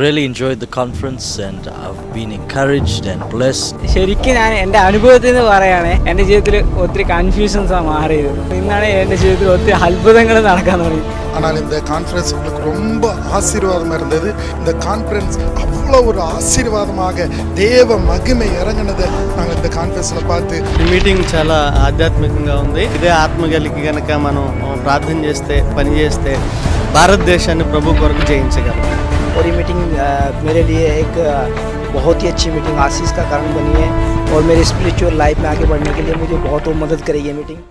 really enjoyed the conference and I've been encouraged and blessed. ശരിക്കും ഞാൻ എൻ്റെ അനുഭവത്തിൽ നിന്ന് പറയുകയാണെ, എൻ്റെ ജീവിതത്തിൽ ഒത്തിരി കൺഫ്യൂഷൻസാണ് മാറിയത്. ഇന്നാണ് എൻ്റെ ജീവിതത്തിൽ ഒത്തിരി അത്ഭുതങ്ങൾ നടക്കാൻ തുടങ്ങി. ஆனால் இந்த கான்ஃபரன்ஸ் உங்களுக்கு ரொம்ப ஆசீர்வாதமாக இருந்தது. இந்த கான்ஃபரன்ஸ் அவ்வளோ ஒரு ஆசீர்வாதமாக தேவ மகிமை இறங்கினதை நாங்கள் இந்த கான்ஃபரன்ஸில் பார்த்து ఈ మీటింగ్ చాలా ఆధ్యాత్మికంగా ఉంది. ఇదే ఆత్మ కలిగి కనుక మనం ప్రార్థన చేస్తే, పని చేస్తే భారతదేశాన్ని ప్రభు కొరకు జయించగలం. और ये मीटिंग मेरे लिए एक बहुत ही अच्छी मीटिंग आशीष का कारण बनी है और मेरे स्पिरिचुअल लाइफ में आगे बढ़ने के लिए मुझे बहुत मदद करेगी ये meeting.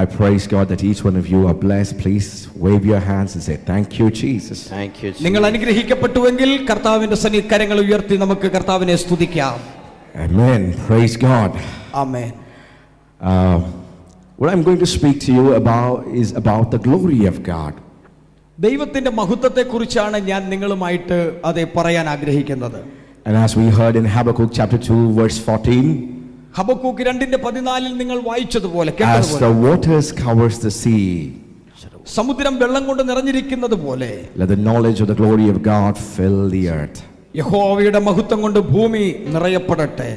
I praise God that each one of you are blessed. Please wave your hands and say thank you Jesus. Thank you. നിങ്ങൾ അനുഗ്രഹിക്കപ്പെട്ടുവെങ്കിൽ കർത്താവിന്റെ സന്നിധിയിൽ കരങ്ങൾ ഉയർത്തി നമുക്ക് കർത്താവിനെ സ്തുതിക്കാം. Amen. Praise God. Amen. What I'm going to speak to you about is about the glory of God. ദൈവത്തിന്റെ മഹത്വത്തെക്കുറിച്ചാണ് ഞാൻ നിങ്ങളുമായിട്ട് അത് പറയാൻ ആഗ്രഹിക്കുന്നത്. And as we heard in Habakkuk chapter 2 verse 14, Habakkuk 2:14 നിങ്ങൾ വായിച്ചതുപോലെ, as the waters covers the sea, സമുദ്രം വെള്ളം കൊണ്ട് നിറഞ്ഞിരിക്കുന്നത് പോലെ let the knowledge of the glory of God fill the earth. യഹോവയുടെ മഹത്വം കൊണ്ട് ഭൂമി നിറയപ്പെടട്ടെ.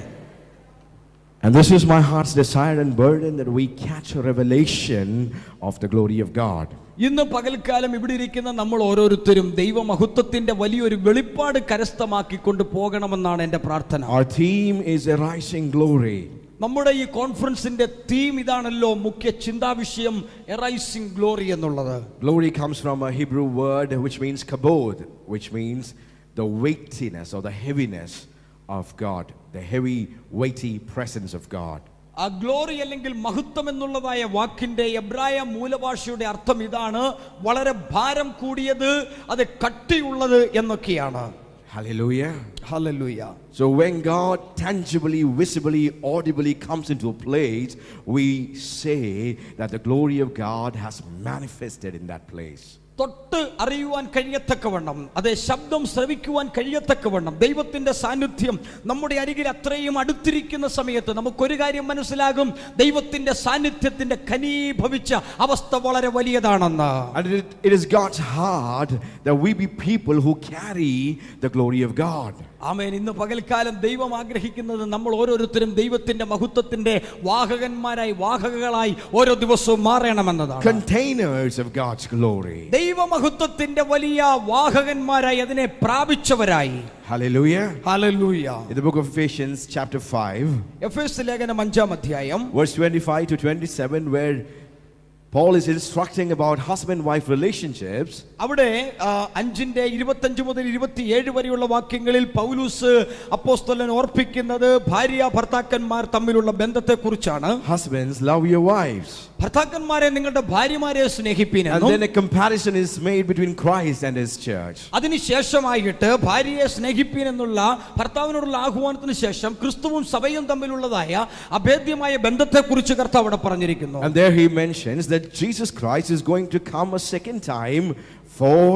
And this is my heart's desire and burden, that we catch a revelation of the glory of God. ഇന്ന് പകൽക്കാലം ഇവിടെ ഇരിക്കുന്ന നമ്മൾ ഓരോരുത്തരും ദൈവമഹത്വത്തിന്റെ വലിയൊരു വെളിപ്പാട് കരസ്ഥമാക്കിക്കൊണ്ട് പോകണമെന്നാണ് എൻ്റെ പ്രാർത്ഥന. Our theme is Arising Glory. നമ്മുടെ ഈ കോൺഫറൻസിന്റെ തീം ഇതാണല്ലോ, മുഖ്യ ചിന്താവിഷയം എറൈസിംഗ് ഗ്ലോറി എന്നുള്ളത്. Glory comes from a Hebrew word which means kabod, which means the weightiness or the heaviness of God, the heavy weighty presence of God. ആ glory അല്ലെങ്കിൽ മഹത്വം എന്നുള്ളതായ വാക്കിന്റെ എബ്രായ മൂലഭാഷയുടെ അർത്ഥം ഇതാണ്, വളരെ ഭാരം കൂടിയത്, അത് കട്ടിയുള്ളത് എന്നൊക്കെയാണ്. Hallelujah. Hallelujah. So when God tangibly, visibly, audibly comes into a place, we say that the glory of God has manifested in that place. തൊട്ട് അറിയുവാൻ കഴിയത്തക്കവണ്ണം, അതേ ശബ്ദം ശ്രവിക്കുവാൻ കഴിയത്തക്കവണ്ണം ദൈവത്തിന്റെ സാന്നിധ്യം നമ്മുടെ അരികിൽ അത്രയും അടുത്തിരിക്കുന്ന സമയത്ത് നമുക്കൊരു കാര്യം മനസ്സിലാകും, ദൈവത്തിന്റെ സാന്നിധ്യത്തിന്റെ ഘനീഭവിച്ച അവസ്ഥ വളരെ വലിയതാണെന്ന്. And it is God's heart that we be people who carry the glory of God. ആമേൻ. ഇന്ന് പകൽക്കാലം ദൈവം ആഗ്രഹിക്കുന്നത് നമ്മൾ ഓരോരുത്തരും ദൈവത്തിന്റെ മഹത്വത്തിന്റെ വാഹകന്മാരായി, വാഹകങ്ങളായി ഓരോ ദിവസവും മാറണമെന്നതാണ്. Containers of God's glory. ദൈവമഹത്വത്തിന്റെ വലിയ വാഹകന്മാരായി, അതിനെ പ്രാപിച്ചവരായി. Hallelujah. Hallelujah. In the book of Ephesians chapter 5, എഫേസ്യ ലേഖനം 5-ാം അധ്യായം verse 25 to 27, where Paul is instructing about husband-wife relationships. അവിടെ 5:25 മുതൽ 27 വരെയുള്ള വാക്യങ്ങളിൽ പൗലൂസ് അപ്പോസ്തലൻ ഓർപ്പിക്കുന്നത് ഭാര്യ ഭർത്താക്കന്മാർ തമ്മിലുള്ള ബന്ധത്തെക്കുറിച്ചാണ്. Husbands, love your wives. ഭർത്താക്കന്മാരെ നിങ്ങളുടെ ഭാര്യമാരെ സ്നേഹിപ്പീനെന്നും, And then a comparison is made between Christ and his church. അതിനുശേഷമായിട്ട് ഭാര്യയെ സ്നേഹിപ്പീനെന്നുള്ള ഭർത്താവിനോടുള്ള ആഹ്വാനത്തിന് ശേഷം ക്രിസ്തുവും സഭയും തമ്മിലുള്ളതായ അഭേദ്യമായ ബന്ധത്തെക്കുറിച്ച് കർത്താവ് അവിടെ പറഞ്ഞിരിക്കുന്നു. And there he mentions that Jesus Christ is going to come a second time for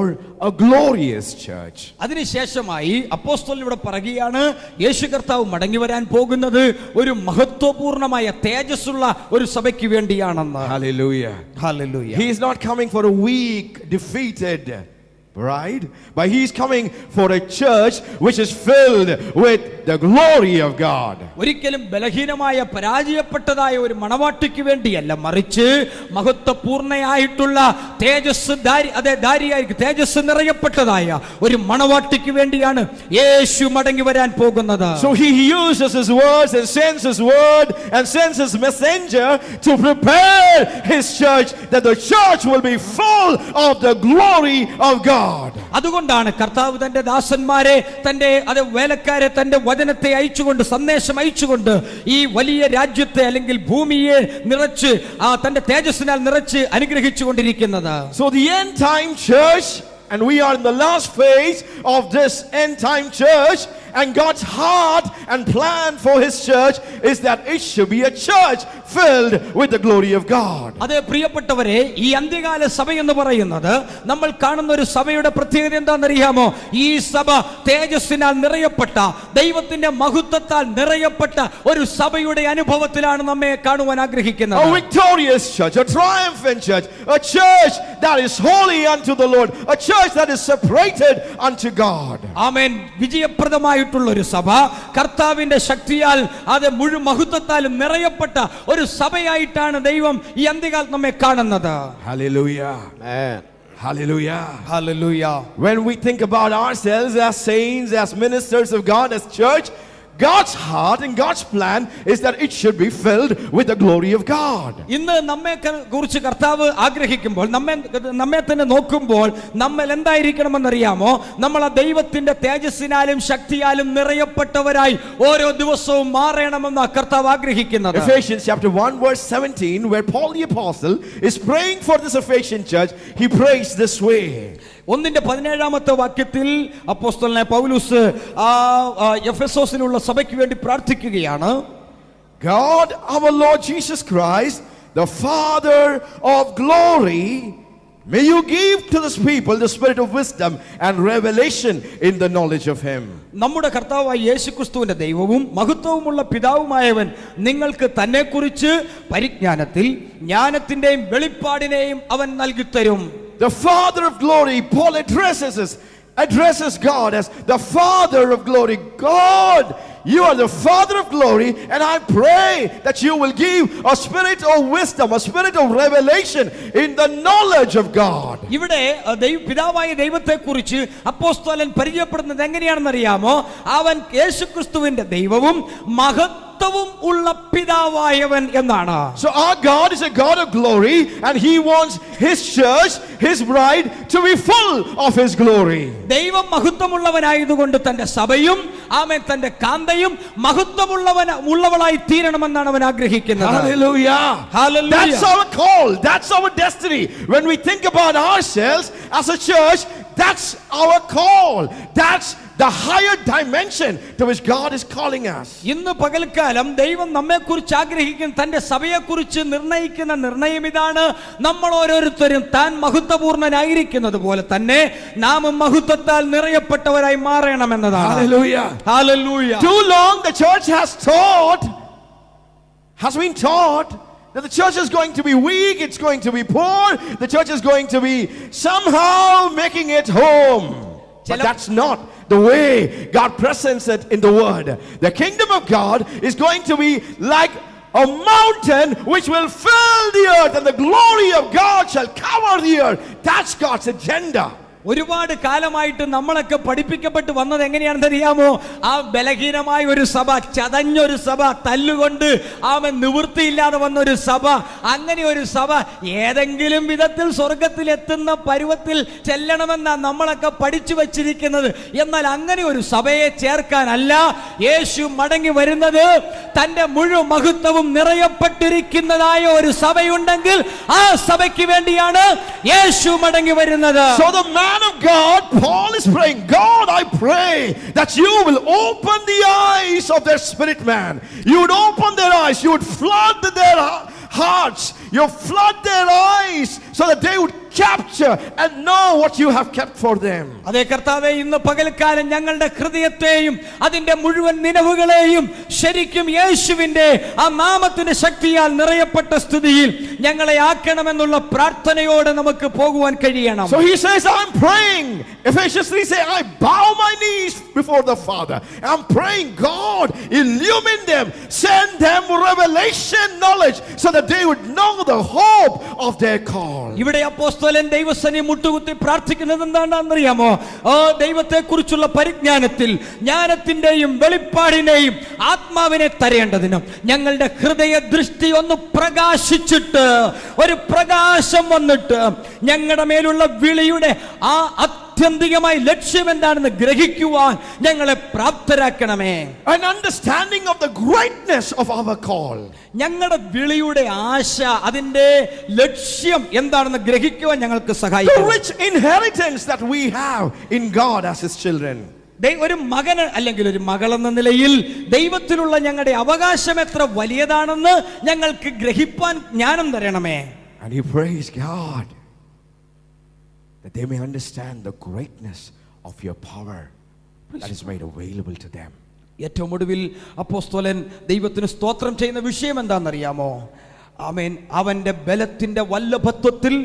a glorious church. അതിനുശേഷമായി അപ്പോസ്തലൻ ഇവിടെ പറയുകയാണ്, യേശു കർത്താവ് മടങ്ങി വരാൻ പോകുന്നത് ഒരു മഹത്വപൂർണമായ തേജസ്സുള്ള ഒരു സഭയ്ക്ക് വേണ്ടിയാണെന്ന്. Hallelujah. Hallelujah. He is not coming for a weak, defeated bride, but he's coming for a church which is filled with the glory of God. ഒരിക്കലും ബലഹീനമായ പരാജയപ്പെട്ടതായ ഒരു മണവാട്ടിക്ക് വേണ്ടിയല്ല, മറിച്ച് മഹത്വപൂർണ്ണയായിട്ടുള്ള തേജസ് നിറയപ്പെട്ടതായ ഒരു മണവാട്ടിക്ക് വേണ്ടിയാണ് യേശു മടങ്ങി വരാൻ പോകുന്നത്. So he uses his words and sends his word and sends his messenger to prepare his church, that the church will be full of the glory of God. അതുകൊണ്ടാണ് കർത്താവ് തന്റെ ദാസന്മാരെ, തന്റെ വേലക്കാരെ, തന്റെ വചനത്തെ അയച്ചുകൊണ്ട്, സന്ദേശം അയച്ചുകൊണ്ട് ഈ വലിയ രാജ്യത്തെ അല്ലെങ്കിൽ ഭൂമിയെ നിറച്ച് തന്റെ തേജസ്സിനാൽ നിറച്ച് അനുഗ്രഹിച്ചുകൊണ്ടിരിക്കുന്നത്. So the end time church, and we are in the last phase of this end time church, and God's heart and plan for his church is that it should be a church filled with the glory of God. അതേ പ്രിയപ്പെട്ടവരെ, ഈ അന്ത്യകാല സഭ എന്ന് പറയുന്നത് നമ്മൾ കാണുന്ന ഒരു സഭയുടെ പ്രത്യേകത എന്താണെന്നറിയാമോ? ഈ സഭ തേജസ്സിനാൽ നിറയപ്പെട്ട, ദൈവത്തിന്റെ മഹത്വത്താൽ നിറയപ്പെട്ട ഒരു സഭയുടെ അനുഭവത്തിലാണ് നമ്മെ കാണുവാൻ ആഗ്രഹിക്കുന്നത്. A victorious church, a triumphant church, a church that is holy unto the Lord, a church that is separated unto God. ആമേൻ. വിജയപ്രദമായിട്ടുള്ള ഒരു സഭ, കർത്താവിന്റെ ശക്തിയാൽ അത് മുഴു മഹത്വത്താലും നിറയപ്പെട്ട ഒരു സഭയായിട്ടാണ് ദൈവം ഈ അന്ത്യകാലത്ത് നമ്മെ കാണുന്നത്. Hallelujah. Amen. Hallelujah. Hallelujah. When we think about ourselves as saints, as ministers of God, as church, God's heart and God's plan is that it should be filled with the glory of God. ഇന്ന് നമ്മെ കുറിച്ച് കർത്താവ് ആഗ്രഹിക്കുമ്പോൾ, നമ്മെ തന്നെ നോക്കുമ്പോൾ നമ്മൾ എന്തായിരിക്കണമെന്നറിയാമോ? നമ്മൾ ആ ദൈവത്തിന്റെ തേജസ്സിനാലും ശക്തിയാലും നിറയപ്പെട്ടവരായി ഓരോ ദിവസവും മാറണമെന്ന് കർത്താവ് ആഗ്രഹിക്കുന്നത്. Ephesians chapter 1 verse 17, where Paul the apostle is praying for this Ephesian church, he prays this way. 1:17 വാക്യത്തിൽ അപ്പോസ്തലനായ പൗലോസ് എഫെസോസിലുള്ള സഭയ്ക്ക് വേണ്ടി പ്രാർത്ഥിക്കുകയാണ്. God our Lord Jesus Christ, the Father of glory, may you give to this people the spirit of wisdom and revelation in the knowledge of him. നമ്മുടെ കർത്താവായ യേശുക്രിസ്തുവിന്റെ ദൈവവും മഹത്വവുമുള്ള പിതാവുമായവൻ നിങ്ങൾക്ക് തന്നെക്കുറിച്ച് പരിജ്ഞാനത്തിൽ ജ്ഞാനത്തിന്റെയും വെളിപ്പാടിനെയും അവൻ നൽകിത്തരും. The Father of glory, Paul addresses God as the Father of glory. God, you are the Father of glory, and I pray that you will give a spirit of wisdom, a spirit of revelation in the knowledge of God. ഇവിടെ പിതാവായ ദൈവത്തെക്കുറിച്ച് അപ്പോസ്തലൻ പരിചയപ്പെടുന്നത് എങ്ങനെയാണെന്നറിയാമോ? അവൻ യേശുക്രിസ്തുവിന്റെ ദൈവവും മഹത്വവും ഉള്ള പിതാവായവൻ എന്നാണ്. So our God is a God of glory, and he wants his church, his bride, to be full of his glory. ദൈവം മഹത്വമുള്ളവനായതുകൊണ്ട് തന്റെ സഭയും ആമേൻ തന്റെ കാന്തയും മഹത്വമുള്ളവളായി തീരണമെന്നാണ് അവൻ ആഗ്രഹിക്കുന്നത്. Hallelujah. Hallelujah. That's our call. That's our destiny. When we think about ourselves as a church, that's our call. That's the higher dimension to which God is calling us. ഇന്ന് പകൽക്കാലം ദൈവം നമ്മെക്കുറിച്ച് ആഗ്രഹിക്കുന്ന, തന്റെ സഭയെക്കുറിച്ച് നിർണയിക്കുന്ന നിർണയം ഇതാണ്: നമ്മൾ ഓരോരുത്തരും താൻ മഹത്വപൂർണ്ണനായിരിക്കുന്നത് പോലെ തന്നെ നാം മഹത്വത്താൽ നിറയപ്പെട്ടവരായി മാറണമെന്നതാണ്. Hallelujah. Hallelujah. Too long the church has been taught that the church is going to be weak, it's going to be poor, the church is going to be somehow making it home. But that's not the way God presents it in the word. The kingdom of God is going to be like a mountain which will fill the earth, and the glory of God shall cover the earth. That's God's agenda. ഒരുപാട് കാലമായിട്ട് നമ്മളൊക്കെ പഠിപ്പിക്കപ്പെട്ട് വന്നത് എങ്ങനെയാണെന്ന് അറിയാമോ? ആ ബലഹീനമായ ഒരു സഭ, ചതഞ്ഞൊരു സഭ, തല്ലുകൊണ്ട് അവൻ നിവൃത്തിയില്ലാതെ വന്ന ഒരു സഭ, അങ്ങനെ ഒരു സഭ ഏതെങ്കിലും വിധത്തിൽ സ്വർഗത്തിൽ എത്തുന്ന പരുവത്തിൽ ചെല്ലണമെന്നാണ് നമ്മളൊക്കെ പഠിച്ചു വച്ചിരിക്കുന്നത്. എന്നാൽ അങ്ങനെ ഒരു സഭയെ ചേർക്കാനല്ല യേശു മടങ്ങി വരുന്നത്. തന്റെ മുഴുവൻ മഹത്വവും നിറയപ്പെട്ടിരിക്കുന്നതായ ഒരു സഭയുണ്ടെങ്കിൽ ആ സഭയ്ക്ക് വേണ്ടിയാണ് യേശു മടങ്ങി വരുന്നത്. So the man of God, Paul is praying, God, I pray that you will open the eyes of their spirit man. You would open their eyes, you would flood their hearts, you flood their eyes so that they would capture and know what you have kept for them. അതേ കർത്താവേ, ഇന്ന് പകൽക്കാലം ഞങ്ങളുടെ ഹൃദയത്തെയും അതിന്റെ മുഴുവൻ നിലവുകളെയും ശരിക്കും യേശുവിന്റെ ആ നാമത്തിന്റെ ശക്തിയാൽ നിറയപ്പെട്ട സ്ഥിതിയിൽ ഞങ്ങളെ ആക്കണമെന്നുള്ള പ്രാർത്ഥനയോടെ നമുക്ക് പോകുവാൻ കഴിയണം. So he says, I'm praying. Ephesians 3 say, I bow my knees before the Father. I'm praying, God, illumine them, send them revelation knowledge so that they would know the hope of their call. ഇവിടെ അപ്പോസ്തലൻ ദൈവസന്നിധി മുട്ടുകുത്തി പ്രാർത്ഥിക്കുന്നത് എന്താണെന്നറിയാമോ? ദൈവത്തെ കുറിച്ചുള്ള പരിജ്ഞാനത്തിൽ ജ്ഞാനത്തിന്റെയും വെളിപ്പാടിനെയും ആത്മാവിനെ തരേണ്ടതിനും ഞങ്ങളുടെ ഹൃദയ ദൃഷ്ടി ഒന്ന് പ്രകാശിച്ചിട്ട് ഒരു പ്രകാശം വന്നിട്ട് ഞങ്ങളുടെ മേലുള്ള വിളിയുടെ ആ ആത്യന്തികമായ ലക്ഷ്യം എന്താണെന്ന് ഗ്രഹിക്കുവാൻ ഞങ്ങളെ പ്രാപ്തരാക്കണമേ. An understanding of the greatness of our call. ഞങ്ങളുടെ വിളിയുടെ ആശ, അതിന്റെ ലക്ഷ്യം എന്താണെന്ന് ഗ്രഹിക്കുവാൻ ഞങ്ങൾക്ക് സഹായിക്കണം. The rich inheritance that we have in God as his children. ഒരു മകന് അല്ലെങ്കിൽ ഒരു മകൾ എന്ന നിലയിൽ ദൈവത്തിലുള്ള ഞങ്ങളുടെ അവകാശം എത്ര വലിയതാണെന്ന് ഞങ്ങൾക്ക് ഗ്രഹിപ്പാൻ ജ്ഞാനം തരണമേ. And he prays, God, that they may understand the greatness of your power that is made available to them. ഏറ്റവും ഒടുവിൽ അപ്പോസ്തലൻ ദൈവത്തിന് സ്തോത്രം ചെയ്യുന്ന വിഷയം എന്താണെന്നറിയാമോ? ആമേൻ. അവന്റെ ബലത്തിന്റെ വല്ലഭത്വത്തിൽ,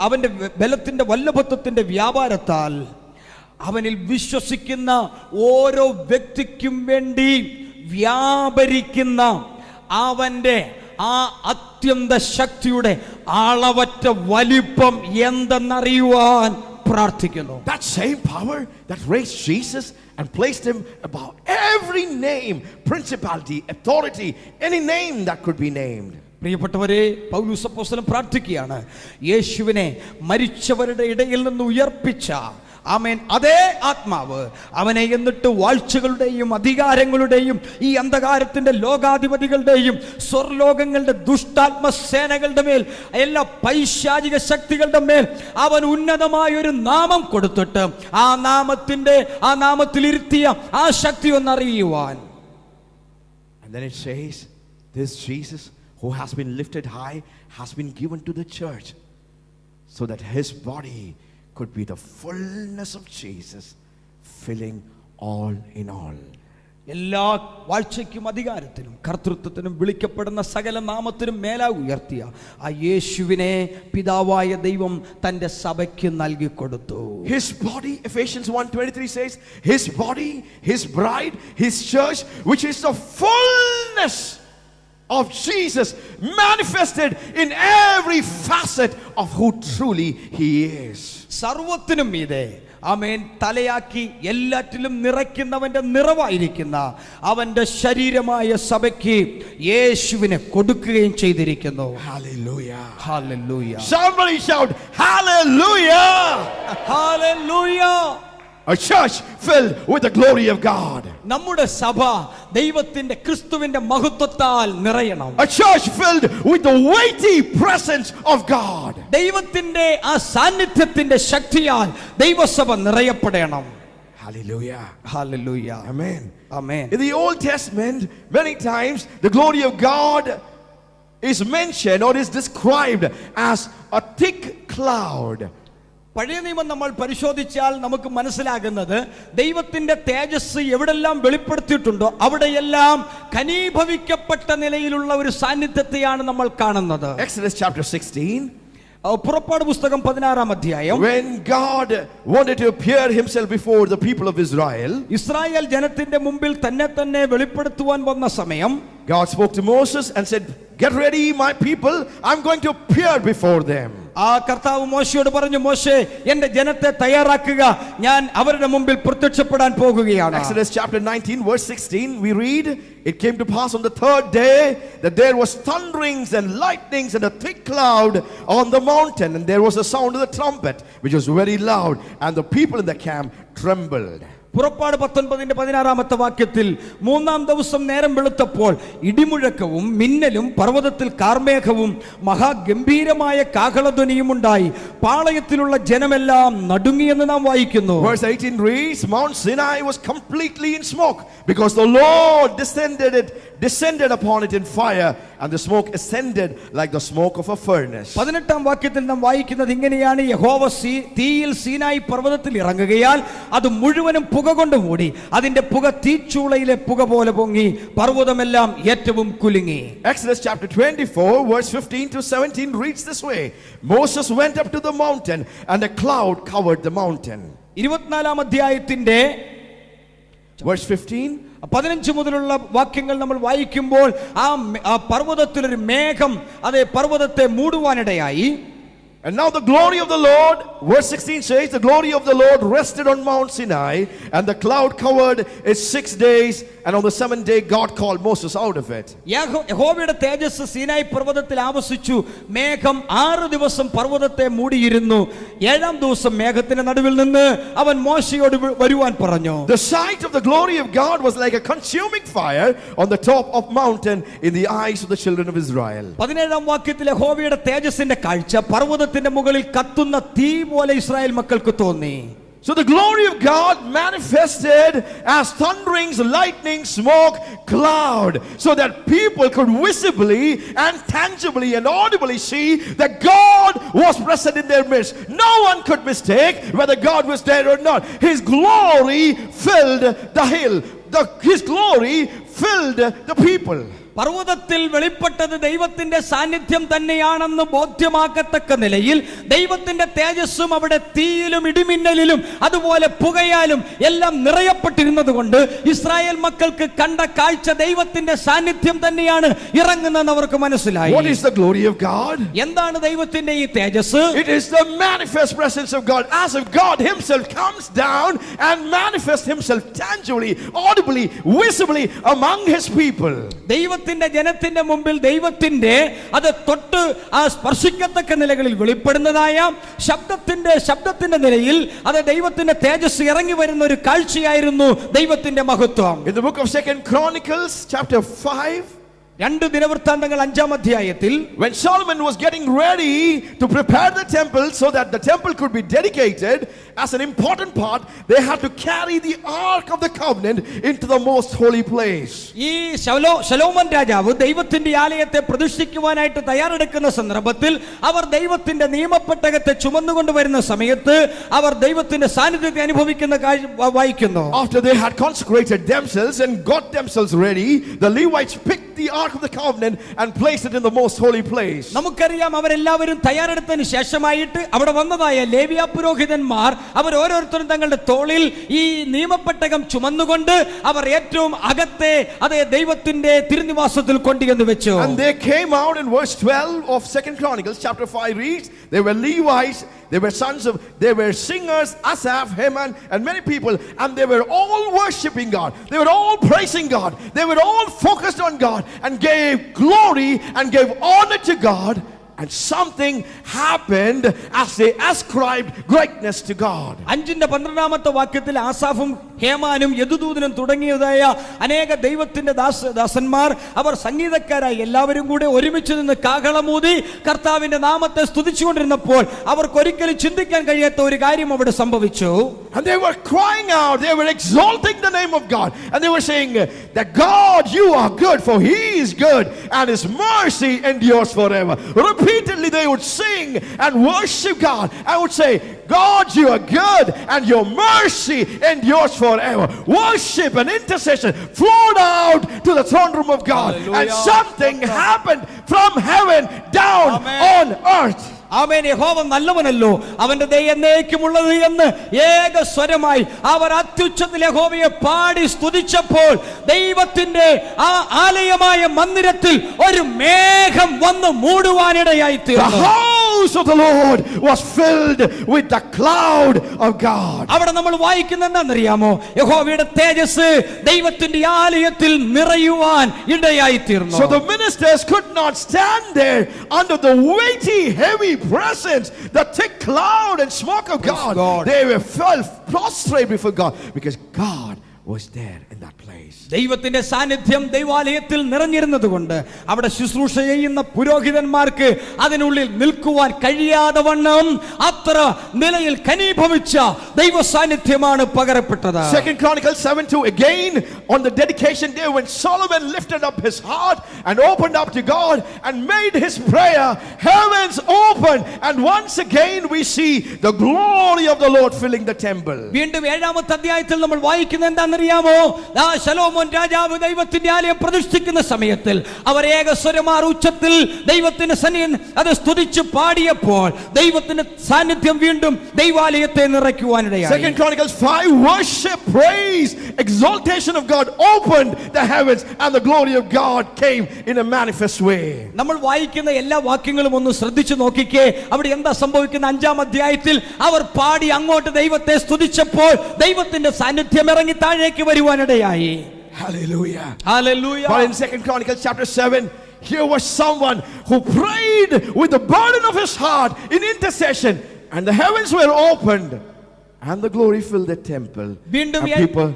അവന്റെ ബലത്തിന്റെ വല്ലഭത്വത്തിന്റെ വ്യാപാരത്താൽ അവനിൽ വിശ്വസിക്കുന്ന ഓരോ വ്യക്തിക്കും വേണ്ടി വ്യാപരിക്കുന്ന അവന്റെ ആ അത്യന്ത ശക്തിയുടെ അളവറ്റ വലിപ്പം എന്തെന്നറിയുവാൻ പ്രാർത്ഥിക്കുന്നു. That same power that raised Jesus and placed him above every name, principality, authority, any name that could be named. പ്രിയപ്പെട്ടവരെ, പൗലോസ് അപ്പോസ്തലൻ പ്രാർത്ഥിക്കുകയാണ്, യേശുവിനെ മരിച്ചവരുടെ ഇടയിൽ നിന്ന് ഉയർപ്പിച്ച ആമേൻ അതേ ആത്മാവ് അവനെ എന്നിട്ട് വാഴ്ചകളുടെയും അധികാരങ്ങളുടെയും ഈ അന്ധകാരത്തിന്റെ ലോകാധിപതികളുടെയും സ്വർലോകങ്ങളുടെ ദുഷ്ടാത്മസേനകളുടെ മേൽ, എല്ലാ പൈശാചിക ശക്തികളുടെ മേൽ അവൻ ഉന്നതമായ ഒരു നാമം കൊടുത്തിട്ട് ആ നാമത്തിൽ ഇരുത്തിയ ആ ശക്തി ഒന്നറിയുവാൻ. And then it says, this Jesus who has been lifted high has been given to the church so that his body could be the fullness of Jesus, filling all in all. എല്ലാ വാഴ്ചയ്ക്കും അധികാരത്തിനും കർത്തൃത്വത്തിനും വിളിക്കപ്പെടുന്ന സകല നാമത്തിനും മേലായി ഉയർത്തിയ ആ യേശുവിനെ പിതാവായ ദൈവം തന്റെ സഭയ്ക്ക് നൽകി കൊടുത്തു. His body, Ephesians 1:23 says, his body, his bride, his church, which is the fullness of Jesus manifested in every facet of who truly he is. സർവത്തിനും മീതെ ആമേൻ തലയാക്കി എല്ലാറ്റിലും നിറയ്ക്കുന്നവന്റെ നിറവായിരിക്കുന്ന അവന്റെ ശരീരമായ സഭയ്ക്ക് യേശുവിനെ കൊടുക്കുകയും ചെയ്തിരിക്കുന്നു. Hallelujah. Hallelujah. Somebody shout hallelujah. Hallelujah. A church filled with the glory of God. നമ്മുടെ സഭ ദൈവത്തിന്റെ ക്രിസ്തുവിന്റെ മഹത്വത്താൽ നിറയണം. A church filled with the weighty presence of God. ദൈവത്തിന്റെ ആ സാന്നിധ്യത്തിന്റെ ശക്തിയാൽ ദൈവസഭ നിറയപ്പെടണം. Hallelujah. Hallelujah. Amen. Amen. In the Old Testament, many times the glory of God is mentioned or is described as a thick cloud. പഴയ നിയമം നമ്മൾ പരിശോധിച്ചാൽ നമുക്ക് മനസ്സിലാകുന്നത് ദൈവത്തിന്റെ തേജസ് എവിടെല്ലാം വെളിപ്പെടുത്തിയിട്ടുണ്ടോ അവിടെയെല്ലാം ഘനീഭവിക്കപ്പെട്ട നിലയിലുള്ള ഒരു സാന്നിധ്യത്തെയാണ് നമ്മൾ കാണുന്നത്. Exodus chapter 16. പുറപ്പാട് പുസ്തകം 16-ാം അധ്യായം. When God wanted to appear himself before the people of Israel, Israel ജനത്തിന്റെ മുമ്പിൽ തന്നെ വെളിപ്പെടുത്തുവാൻ വന്ന സമയം God spoke to Moses and said, "Get ready, my people. I'm going to appear before them." ആ കർത്താവ് മോശയോട് പറഞ്ഞു, മോശേ എന്റെ ജനത്തെ തയ്യാറാക്കുക, ഞാൻ അവരുടെ മുമ്പിൽ പ്രത്യക്ഷപ്പെടാൻ പോകുകയാണ്. Exodus chapter 19 verse 16 we read, "It came to pass on the third day that there was thunderings and lightnings and a thick cloud on the mountain, and there was a sound of the trumpet which was very loud, and the people in the camp trembled." പുറപ്പാട് 19-16 വാക്യത്തിൽ മൂന്നാം ദിവസം നേരം വെളുത്തപ്പോൾ ഇടിമുഴക്കവും മിന്നലും പർവ്വതത്തിൽ കാർമേഘവും മഹാഗംഭീരമായ കാഹളധ്വനിയും ഉണ്ടായി, പാളയത്തിലുള്ള ജനമെല്ലാം നടുങ്ങിയെന്ന് നാം വായിക്കുന്നു. Verse 18 reads, Mount Sinai was completely in smoke because the Lord descended upon it in fire, and the smoke ascended like the smoke of a furnace. 18-ാം വാക്യത്തിൽ നാം വായിക്കുന്നത് ഇങ്ങനെയാണ്: യഹോവ തീയിൽ സീനായി പർവ്വതത്തിൽ ഇറങ്ങുകയാൽ അത് മുഴുവനും പുക കൊണ്ട് മൂടി, അതിന്റെ പുക തീച്ചൂളയിലെ പുക പോലെ പൊങ്ങി, പർവ്വതമെല്ലാം ഏറ്റവും കുലുങ്ങി. Exodus chapter 24 verse 15 to 17 reads this way: Moses went up to the mountain and a cloud covered the mountain. 24-ാം അധ്യായത്തിന്റെ verse 15 മുതലുള്ള വാക്യങ്ങൾ നമ്മൾ വായിക്കുമ്പോൾ ആ പർവ്വതത്തിലൊരു മേഘം അതേ പർവ്വതത്തെ മൂടുവാനിടയായി. And now the glory of the Lord, verse 16 says, the glory of the Lord rested on Mount Sinai, and the cloud covered it 6 days, and on the 7th day God called Moses out of it. യഹോവയുടെ തേജസ്സ് സീനായി പർവ്വതത്തിൽ ആവസിച്ചു, മേഘം 6 ദിവസം പർവ്വതത്തെ മൂടിയിരുന്നു. 7-ാം ദിവസം മേഘത്തിന്റെ നടുവിൽ നിന്ന് അവൻ മോശയോട് വരുവാൻ പറഞ്ഞു. The sight of the glory of God was like a consuming fire on the top of mountain in the eyes of the children of Israel. 17-ാം വാക്യത്തിൽ യഹോവയുടെ തേജസ്സിന്റെ കാഴ്ച പർവ്വതത്തിന്റെ മുകളിൽ കത്തുന്ന തീ പോലെ ഇസ്രായേൽ മക്കൾക്ക് തോന്നി. So the glory of God manifested as thunderings, lightning, smoke, cloud, so that people could visibly and tangibly and audibly see that God was present in their midst. No one could mistake whether God was there or not. His glory filled the hill. His glory filled the people. പർവ്വതത്തിൽ വെളിപ്പെട്ടത് ദൈവത്തിന്റെ സാന്നിധ്യം തന്നെയാണെന്ന് ബോധ്യമാക്കത്തക്ക നിലയിൽ ദൈവത്തിന്റെ തേജസ്സും അവിടെ തീയിലും ഇടിമിന്നലിലും അതുപോലെ പുകയാലും എല്ലാം നിറയപ്പെട്ടിരുന്നത് കൊണ്ട് ഇസ്രായേൽ മക്കൾക്ക് കണ്ട കാഴ്ച ദൈവത്തിന്റെ സാന്നിധ്യം തന്നെയാണ് ഇറങ്ങുന്നതെന്ന് അവർക്ക് മനസ്സിലായി. What is the glory of God? എന്താണ് ദൈവത്തിന്റെ ഈ തേജസ്? It is the manifest presence of God, as if God himself comes down and manifests himself tangibly, audibly, visibly among his people. ദൈവത്തിന്റെ ജനത്തിന്റെ മുമ്പിൽ ദൈവത്തിന്റെ അത് തൊട്ട് ആ സ്പർശിക്കത്തക്ക നിലകളിൽ വെളിപ്പെടുന്നതായ ശബ്ദത്തിന്റെ നിലയിൽ അത് ദൈവത്തിന്റെ തേജസ് ഇറങ്ങി വരുന്ന ഒരു കാഴ്ചയായിരുന്നു ദൈവത്തിന്റെ മഹത്വം. In the book of 2 Chronicles chapter 5, 2 ദിനവൃത്താന്തങ്ങൾ 5-ാം അധ്യായത്തിൽ, when Solomon was getting ready to prepare the temple so that the temple could be dedicated as an important part, they had to carry the ark of the covenant into the most holy place. ഈ ശലോമോൻ രാജാവ് ദൈവത്തിന്റെ ആലയത്തെ പ്രതിഷ്ഠിക്കുവാനായിട്ട് തയ്യാറെടുക്കുന്ന സന്ദർഭത്തിൽ അവർ ദൈവത്തിന്റെ നിയമപ്പെട്ടകത്തെ ചുമന്നുകൊണ്ട് വരുന്ന സമയത്ത് അവർ ദൈവത്തിന്റെ സാന്നിധ്യത്തെ അനുഭവിക്കുന്ന വായിക്കുന്നു. After they had consecrated themselves and got themselves ready, the Levites picked the ark of the covenant and placed it in the most holy place. നമുക്കറിയാം, അവരെല്ലാവരും തയ്യാറെടുത്തതിന് ശേഷമായിട്ട് അവിടെ വന്നതായ ലേവ്യ പുരോഹിതന്മാർ അവർ ഓരോരുത്തരും തങ്ങളുടെ തോളിൽ ഈ നിയമപ്പെട്ടകം ചുമന്നുകൊണ്ട് അവർ ഏറ്റവും അകത്തെ അതേ ദൈവത്തിന്റെ തിരുനിവാസത്തിൽ കൊണ്ടുവന്ന് വെച്ചു. And they came out in verse 12 of 2 Chronicles chapter 5 reads, they were Levites, they were singers, Asaph, Heman, and many people, and they were all worshiping God. They were all praising God. They were all focused on God and gave glory and gave honor to God. And something happened as they ascribed greatness to God. 5-12 വാക്യത്തിൽ ആസാഫും ഹേമാനും യദുദൂതനും തുടങ്ങിയതായ അനേക ദൈവത്തിന്റെ ദാസന്മാർ അവർ സംഗീതക്കാരായി എല്ലാവരും കൂടെ ഒരുമിച്ച് നിന്ന് കാഹളമൂതി കർത്താവിന്റെ നാമത്തെ സ്തുതിച്ചുകൊണ്ടിരുന്നപ്പോൾ അവർക്ക് ഒരിക്കലും ചിന്തിക്കാൻ കഴിയാത്ത ഒരു കാര്യം അവിടെ സംഭവിച്ചു. And they were crying out, they were exalting the name of God, and they were saying that God, you are good, for he is good and his mercy endures forever. Repeatedly they would sing and worship God. I would say, God, you are good and your mercy endures forever. Worship and intercession flowed out to the throne room of God. Hallelujah. And something happened from heaven down on earth. ആമേൻ. യഹോവ നല്ലവനല്ലോ, അവന്റെ ദയ എന്നേക്കുമുള്ളത് എന്ന് ഏക സ്വരമായി അവർ അത്യുച്ചത്തിൽ യഹോവയെ പാടി സ്തുതിച്ചപ്പോൾ ദൈവത്തിന്റെ ആ ആലയമായ മന്ദിരത്തിൽ ഒരു മേഘം വന്ന് മൂടുവാനിടയായി തീർന്നു. The house of the Lord was filled with the cloud of God. അവിടെ നമ്മൾ വായിക്കുന്നത് എന്താണെന്നറിയാമോ? യഹോവയുടെ തേജസ് ദൈവത്തിന്റെ ആലയത്തിൽ നിറയുവാൻ ഇടയായി തീർന്നു. So the ministers could not stand there under the weighty, heavy presence, the thick cloud and smoke of God. They were fell prostrate before God because God was there in that place. ദൈവത്തിന്റെ സാന്നിധ്യം ദൈവാലയത്തിൽ നിറഞ്ഞിരുന്നതുകൊണ്ട് അവിടെ ശുശ്രൂഷ ചെയ്യുന്ന പുരോഹിതന്മാർക്ക് അതിനുള്ളിൽ നിൽക്കുവാൻ കഴിയാതെ വണ്ണം അത്ര നിലയിൽ ഘനീഭവിച്ച ദൈവ സാന്നിധ്യമാണ് പകരപ്പെട്ടത്. 2 Chronicles 7:2, again on the dedication day when Solomon lifted up his heart and opened up to God and made his prayer, heavens opened and once again we see the glory of the Lord filling the temple. വീണ്ടും 7-ാമത്തെ അധ്യായത്തിൽ നമ്മൾ വായിക്കുന്നത് എന്താണെന്നറിയാമോ? ശലോമോൻ രാജാവ് ദൈവത്തിന്റെ ആലയം പ്രതിഷ്ഠിക്കുന്ന സമയത്തിൽ അവർ ഏകസ്വരമാർ ഉച്ചത്തിൽ ദൈവത്തിന്റെ സന്നിധിയിൽ അത് സ്തുതിച്ച് പാടിയപ്പോൾ ദൈവത്തിന്റെ സാന്നിധ്യം വീണ്ടും ദൈവാലയത്തെ നിറയ്ക്കുവാനിടയായി. 2 Chronicles 5, worship, praise, exaltation of God opened the heavens and the glory of God came in a manifest way. നമ്മൾ വായിക്കുന്ന എല്ലാ വാക്യങ്ങളും ഒന്ന് ശ്രദ്ധിച്ചു നോക്കിക്കേ. അവിടെ എന്താ സംഭവിക്കുന്ന? 5-ാം അധ്യായത്തിൽ അവർ പാടി അങ്ങോട്ട് ദൈവത്തെ സ്തുതിച്ചപ്പോൾ ദൈവത്തിന്റെ സാന്നിധ്യം ഇറങ്ങി താഴേക്ക് വരുവാനിടയായി. Hallelujah. Hallelujah. But in 2 Chronicles chapter 7, here was someone who prayed with the burden of his heart in intercession, and the heavens were opened and the glory filled the temple, and people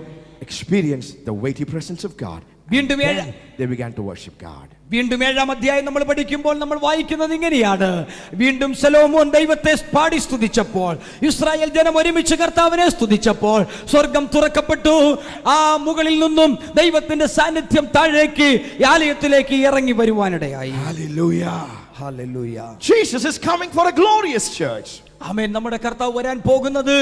experienced the weighty presence of God. വീണ്ടും they began to worship God. വീണ്ടും 7-ാം അധ്യായം നമ്മൾ പഠിക്കുമ്പോൾ നമ്മൾ വായിക്കുന്നത് ഇങ്ങനെയാണ്. വീണ്ടും ശലോമോൻ ദൈവത്തെ പാടി സ്തുതിച്ചപ്പോൾ, ഇസ്രായേൽ ജനം ഒരുമിച്ച് കർത്താവിനെ സ്തുതിച്ചപ്പോൾ സ്വർഗം തുറക്കപ്പെട്ടു. ആ മുകളിൽ നിന്നും ദൈവത്തിന്റെ സാന്നിധ്യം താഴേക്ക് ആലയത്തിലേക്ക് ഇറങ്ങി വരുവാനിടയായി. Hallelujah. Hallelujah. Jesus is coming for a glorious church. ആമേൻ. നമ്മുടെ കർത്താവ് വരാൻ പോകുന്നത്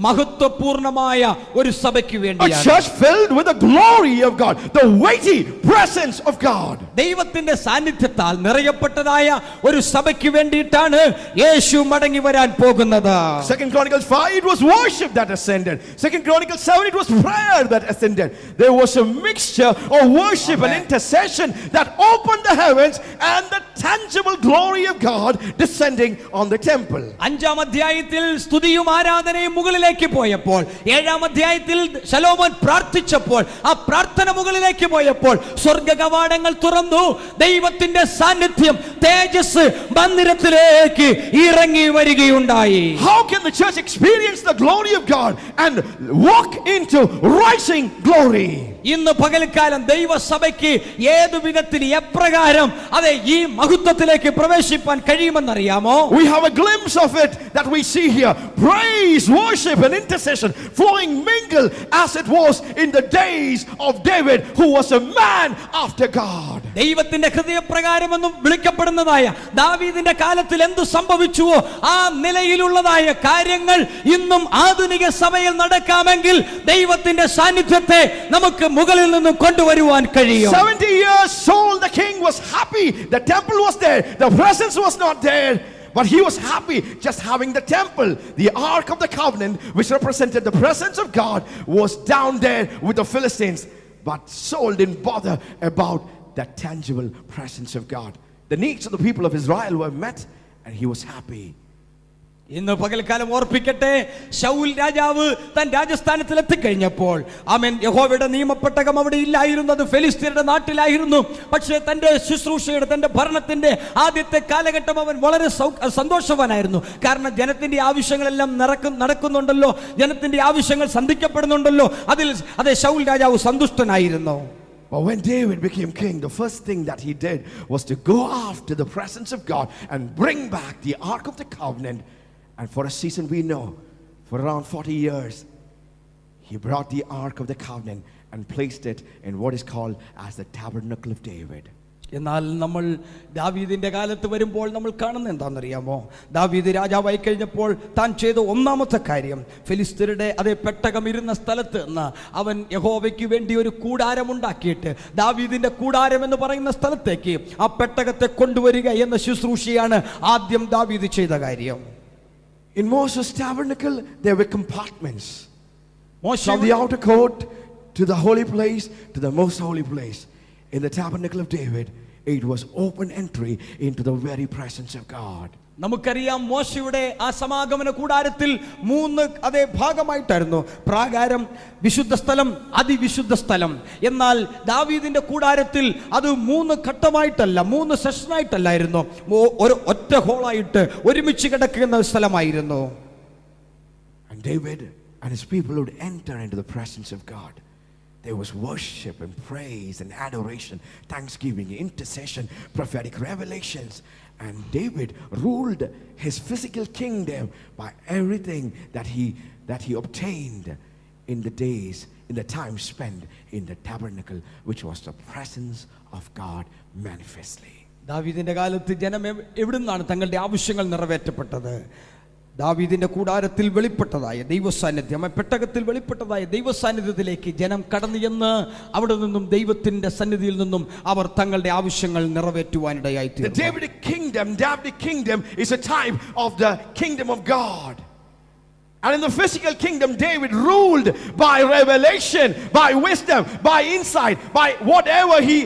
മഹത്വപൂർണമായ ഒരു സഭയ്ക്ക് A വേണ്ടിയാണ്. church filled with the glory of God, the weighty presence of God. ദൈവത്തിന്റെ സാന്നിധ്യത്താൽ നിറയപ്പെട്ടതായ ഒരു സഭയ്ക്ക് വേണ്ടിയിട്ടാണ് യേശു മടങ്ങി വരാൻ പോകുന്നത്. 2 Chronicles 5, it was worship that ascended. 2 Chronicles 7, it was prayer that ascended. There was a mixture of worship and intercession that opened the heavens and the tangible glory of God descending on the temple. 5-ാം അധ്യായത്തിൽ സ്തുതിയും ആരാധനയും മുകളിലേക്ക് പോയപ്പോൾ, 7-ാം അധ്യായത്തിൽ ശലോമോൻ പ്രാർത്ഥിച്ചപ്പോൾ ആ പ്രാർത്ഥന മുകളിലേക്ക് പോയപ്പോൾ സ്വർഗ്ഗ കവാടങ്ങൾ തുറന്നു. ദൈവത്തിന്റെ സാന്നിധ്യം തേജസ് മന്ദിരത്തിലേക്ക് ഇറങ്ങി വരികയുണ്ടായി. How can the church experience the glory of God and walk into rising glory? ഇന്ന് പകൽക്കാലം ദൈവസഭയ്ക്ക് ഏതു വിധത്തിൽ എപ്രകാരം അതെ ഈ മഹത്വത്തിലേക്ക് പ്രവേശിപ്പാൻ കഴിയുമെന്നറിയാമോ? We have a glimpse of it that we see here. Praise, worship and intercession flowing mingle as it was in the days of David, who was a man after God. ദൈവത്തിന്റെ ഹൃദയപ്രകാരം എന്ന് വിളിക്കപ്പെടുന്നതായ ദാവീദിന്റെ കാലത്തിൽ എന്തു സംഭവിച്ചുവോ ആ നിലയിലുള്ളതായ കാര്യങ്ങൾ ഇന്നും ആധുനിക സഭയിൽ നടക്കാമെങ്കിൽ ദൈവത്തിന്റെ സാന്നിധ്യത്തെ നമുക്ക് മുകളിൽ നിന്ന് കൊണ്ടുവരുവാൻ കഴിയും. 70 years Saul the king was happy. The temple was there. The presence was not there. But he was happy just having the temple. The Ark of the Covenant, which represented the presence of God, was down there with the Philistines. But Saul didn't bother about the tangible presence of God. The needs of the people of Israel were met and he was happy. ഇന്ന് പകൽക്കാലം ഓർപ്പിക്കട്ടെ, ശൗൽ രാജാവ് താൻ രാജസ്ഥാനത്തിൽ എത്തിക്കഴിഞ്ഞപ്പോൾ ആമേൻ യഹോവയുടെ നിയമപ്പെട്ടകം അവിടെ ഇല്ലായിരുന്നത് ഫെലിസ്ത്യരുടെ നാട്ടിലായിരുന്നു. പക്ഷേ തന്റെ ശുശ്രൂഷയുടെ തന്റെ ഭരണത്തിന്റെ ആദ്യത്തെ കാലഘട്ടം അവൻ വളരെ സന്തോഷവാനായിരുന്നു. കാരണം ജനത്തിന്റെ ആവശ്യങ്ങളെല്ലാം നടക്കുന്നുണ്ടല്ലോ, ജനത്തിന്റെ ആവശ്യങ്ങൾ സന്ധിക്കപ്പെടുന്നുണ്ടല്ലോ. അതിൽ അതെ ശൗൽ രാജാവ് സന്തുഷ്ടനായിരുന്നു. But when David became king, the first thing that he did was to go after the presence of God and bring back the Ark of the Covenant. And for a season, we know, for around 40 years, he brought the Ark of the Covenant and placed it in what is called as the Tabernacle of David. എന്നാൽ നമ്മൾ ദാവീദിന്റെ കാലത്ത് വരുമ്പോൾ നമ്മൾ കാണുന്നത് എന്താണെന്നറിയാമോ? ദാവീദ് രാജാവായി കഴിഞ്ഞപ്പോൾ താൻ ചെയ്ത ഒന്നാമത്തെ കാര്യം, ഫിലിസ്ത്യരുടെ അതേ പെട്ടകം ഇരുന്ന സ്ഥലത്ത് നിന്ന് അവൻ യഹോവയ്ക്ക് വേണ്ടി ഒരു കൂടാരമുണ്ടാക്കിയിട്ട് ദാവീദിന്റെ കൂടാരം എന്ന് പറയുന്ന സ്ഥലത്തേക്ക് ആ പെട്ടകത്തെ കൊണ്ടുവരിക എന്ന ശുശ്രൂഷയാണ് ആദ്യം ദാവീദ് ചെയ്ത കാര്യം. In Moses' tabernacle, there were compartments. From the outer court to the holy place to the most holy place. In the tabernacle of David, it was open entry into the very presence of God. നമുക്കറിയാം മോശയുടെ ആ സമാഗമന കൂടാരത്തിൽ 3 അതേ ഭാഗമായിട്ടായിരുന്നു. പ്രാകാരം, വിശുദ്ധ സ്ഥലം, അതിവിശുദ്ധ സ്ഥലം. എന്നാൽ ദാവീദിന്റെ കൂടാരത്തിൽ അത് 3 ഘട്ടമായിട്ടല്ല, 3 സെഷനായിട്ടല്ലായിരുന്നു, ഒരു ഒറ്റ ഹോളായിട്ട് ഒരുമിച്ച് കിടക്കുന്ന സ്ഥലമായിരുന്നു. And David and his people would enter into the presence of God. there was worship and praise and adoration, thanksgiving, intercession, prophetic revelations. And David ruled his physical kingdom by everything that he obtained in the days, in the time spent in the tabernacle, which was the presence of God manifestly. ദാവീദിന്റെ കാലത്ത് ജനം എവിടുന്നാണ് തങ്ങളുടെ ആവശ്യങ്ങൾ നിറവേറ്റപ്പെട്ടത്? ദാവീദിന്റെ കൂടാരത്തിൽ വെളിപ്പെട്ടതായ ദൈവസാന്നിധ്യം, പെട്ടകത്തിൽ വെളിപ്പെട്ടതായ ദൈവസാന്നിധ്യത്തിലേക്ക് ജനം കടന്നു ചെന്ന് അവിടെ നിന്നും ദൈവത്തിന്റെ സന്നിധിയിൽ നിന്നും അവർ തങ്ങളുടെ ആവശ്യങ്ങൾ നിറവേറ്റുവാനിടയായി തീർന്നു. The Davidic kingdom is a type of the kingdom of God. And in the physical kingdom, David ruled by revelation, by wisdom, by insight, by whatever he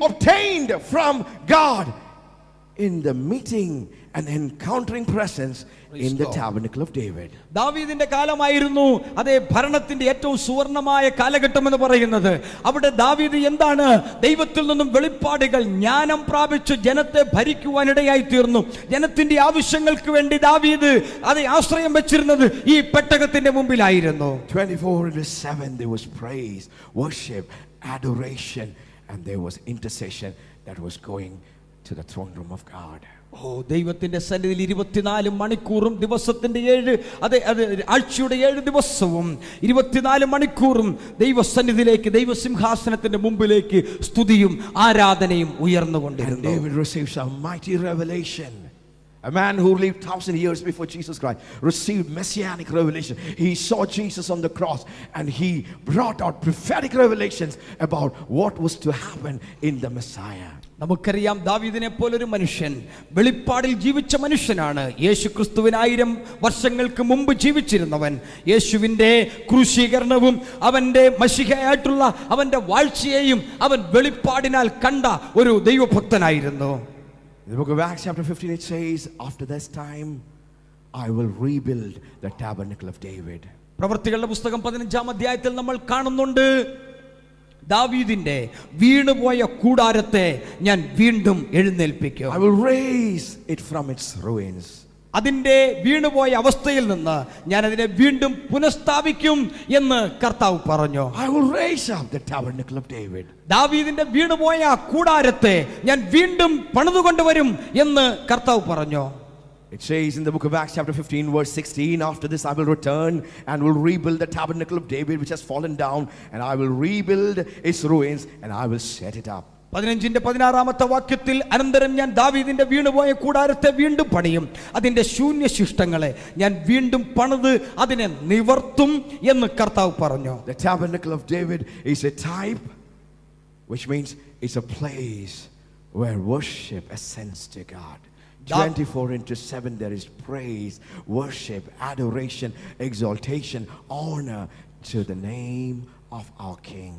obtained from God in the meeting and encountering presence in the tabernacle of David. ദാവീദിന്റെ കാലമായിരുന്നു അതേ ഭരണത്തിന്റെ ഏറ്റവും സുവർണമായ കാലഘട്ടം എന്ന് പറയുന്നത്. അവിടെ ദാവീദ് എന്താണ് ദൈവത്തിൽ നിന്നും വെളിപ്പാടുകൾ ജ്ഞാനം പ്രാപിച്ച് ജനത്തെ ഭരിക്കുവാനിടയായി തീർന്നു. ജനത്തിന്റെ ആവശ്യങ്ങൾക്ക് വേണ്ടി ദാവീദ് അതേ ആശ്രയം വെച്ചിരുന്നത് ഈ പെട്ടകത്തിന്റെ മുമ്പിലായിരുന്നു. 24/7 there was praise, worship, adoration, and there was intercession that was going to the throne room of God. ദൈവത്തിന്റെ സന്നിധിയിൽ 24 മണിക്കൂറും ദിവസത്തിന്റെ 7 ആഴ്ചയുടെ 7 ദിവസവും 24 മണിക്കൂറും ദൈവസന്നിധിയിലേക്ക് ദൈവസിംഹാസനത്തിന്റെ മുമ്പിലേക്ക് സ്തുതിയും ആരാധനയും ഉയർന്നുകൊണ്ടിരുന്നു. David received some mighty revelation. A man who lived 1,000 years before Jesus Christ received messianic revelation. He saw Jesus on the cross and he brought out prophetic revelations about what was to happen in the Messiah. നമുക്കറിയാം ദാവീദിനെ പോലൊരു മനുഷ്യൻ വെളിപ്പാടിൽ ജീവിച്ച മനുഷ്യനാണ്. യേശു ക്രിസ്തുവിന് 1000 വർഷങ്ങൾക്ക് മുമ്പ് ജീവിച്ചിരുന്നവൻ. യേശുവിന്റെ ക്രൂശീകരണവും അവന്റെ മശിഹയായിട്ടുള്ള അവന്റെ വാഴ്ചയെയും അവൻ വെളിപ്പാടിനാൽ കണ്ട ഒരു ദൈവഭക്തനായിരുന്നു. In the book of Acts chapter 15 it says, after this time I will rebuild the tabernacle of David. പ്രവൃത്തികളുടെ പുസ്തകം 15-ാം അധ്യായത്തിൽ നമ്മൾ കാണുന്നുണ്ട്, ദാവീദിന്റെ വീണുപോയ കൂടാരത്തെ ഞാൻ വീണ്ടും എഴുന്നേൽപ്പിക്കും. I will raise it from its ruins. അതിന്റെ വീണുപോയ അവസ്ഥയിൽ നിന്ന് ഞാൻ അതിനെ വീണ്ടും പുനഃസ്ഥാപിക്കും എന്ന് കർത്താവ് പറഞ്ഞു. I will raise up the tabernacle of David. ദാവീദിന്റെ വീണുപോയ കൂടാരത്തെ ഞാൻ വീണ്ടും പണിതുകൊണ്ടുവരും എന്ന് കർത്താവ് പറഞ്ഞു. It says in the book of Acts chapter 15 verse 16, after this I will return and will rebuild the tabernacle of David which has fallen down, and I will rebuild its ruins and I will set it up. 15-ാമത്തെ വാക്യത്തിൽ അനന്തരം ഞാൻ ദാവീദിന്റെ വീണുപോയ കൂടാരത്തെ വീണ്ടും പണിയും, അതിന്റെ ശൂന്യശിഷ്ടങ്ങളെ ഞാൻ വീണ്ടും പണിത് അതിനെ നിവർത്തും എന്ന് കർത്താവ് പറഞ്ഞു. The tabernacle of David is a type, which means it's a place where worship ascends to God. 24/7 there is praise, worship, adoration, exaltation, honor to the name of our King.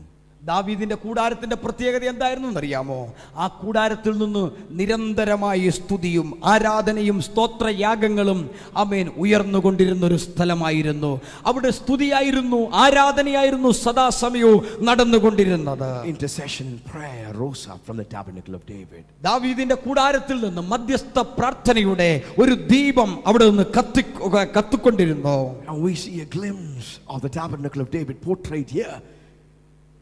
ദാവീദിന്റെ കൂടാരത്തിന്റെ പ്രത്യേകത എന്തായിരുന്നു എന്നറിയാമോ? ആ കൂടാരത്തിൽ നിന്ന് നിരന്തരമായി സ്തുതിയും ആരാധനയും സ്തോത്രയാഗങ്ങളും ആമേൻ ഉയർന്നുകൊണ്ടിരുന്ന ഒരു സ്ഥലമായിരുന്നു. അവിടെ സ്തുതിയായിരുന്നു, ആരാധനയായിരുന്നു സദാസമയവും നടന്നുകൊണ്ടിരുന്നത്. Intercession and prayer rose up from the tabernacle of David. ദാവീദിന്റെ കൂടാരത്തിൽ നിന്ന് മധ്യസ്ഥ പ്രാർത്ഥനയുടെ ഒരു ദീപം അവിടെ നിന്ന് കത്തിക്കൊണ്ടിരുന്നു. And we see a glimpse of the tabernacle of David portrayed here.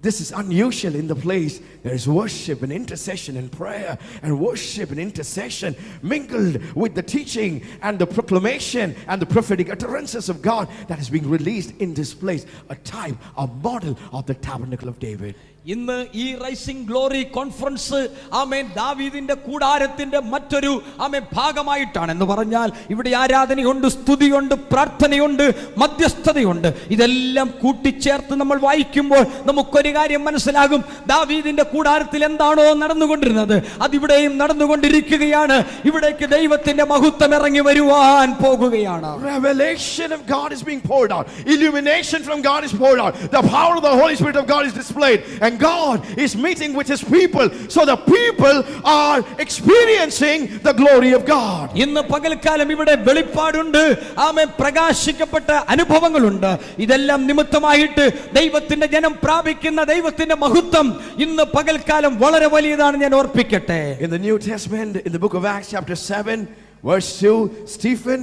This is unusual in the place. There is worship and intercession and prayer, and worship and intercession mingled with the teaching and the proclamation and the prophetic utterances of God that is being released in this place. A type, a model of the tabernacle of David. ഇന്ന് ഈ rising glory conference ആമേൻ ദാവീദിന്റെ കൂടാരത്തിന്റെ മറ്റൊരു ആമേൻ ഭാഗമായിട്ടാണ്. എന്ന് പറഞ്ഞാൽ ഇവിടെ ആരാധനയുണ്ട്, സ്തുതിയുണ്ട്, പ്രാർത്ഥനയുണ്ട്, മധ്യസ്ഥതയുണ്ട്. ഇതെല്ലാം കൂട്ടിച്ചേർത്ത് നമ്മൾ വായിക്കുമ്പോൾ നമുക്കൊരു കാര്യം മനസ്സിലാകും. ദാവീദിന്റെ കൂടാരത്തിൽ എന്താണോ നടന്നുകൊണ്ടിരുന്നത് അതിവിടെയും നടന്നുകൊണ്ടിരിക്കുകയാണ്. ഇവിടേക്ക് ദൈവത്തിന്റെ മഹത്വം ഇറങ്ങി വരുവാൻ പോകുകയാണ്. Revelation of God is being poured out. Illumination from God is poured out. The power of the Holy Spirit of God is displayed. And God is meeting with his people, so the people are experiencing the glory of God. ഇന്ന് പകൽക്കാലം ഇവിടെ വെളിപ്പാടുണ്ട്, ആമേൻ പ്രകാശിക്കപ്പെട്ട അനുഭവങ്ങളുണ്ട്. ഇതെല്ലാം നിമിത്തമായിട്ട് ദൈവത്തിന്റെ ജനം പ്രാപിക്കുന്ന ദൈവത്തിന്റെ മഹത്വം ഇന്ന് പകൽക്കാലം വളരെ വലിയതാണ്. ഞാൻ ഓർപ്പിക്കട്ടെ, In the New Testament, in the book of Acts chapter 7 verse 2, Stephen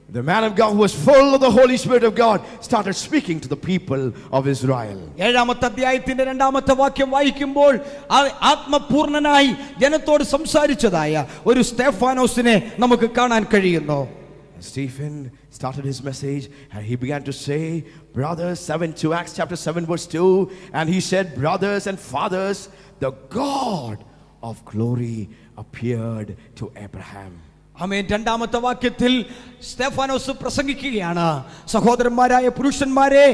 the man of God who was full of the Holy Spirit of God started speaking to the people of Israel. 7-ാമത്തെ അധ്യായത്തിന്റെ 2-ാമത്തെ വാക്യം വായിക്കുമ്പോൾ ആത്മപൂർണനായി ജനത്തോട് സംസാരിച്ചതായ ഒരു സ്തെഫാനോസിനെ നമുക്ക് കാണാൻ കഴിയുന്നു. Stephen started his message and he began to say, brothers, Acts chapter 7 verse 2, and he said, brothers and fathers, the God of glory appeared to Abraham. ആമേൻ. 2-ാമത്തെ വാക്യത്തിൽ സ്തെഫാനോസ് പ്രസംഗിക്കുകയാണ്, സഹോദരന്മാരായ പുരുഷന്മാരെ,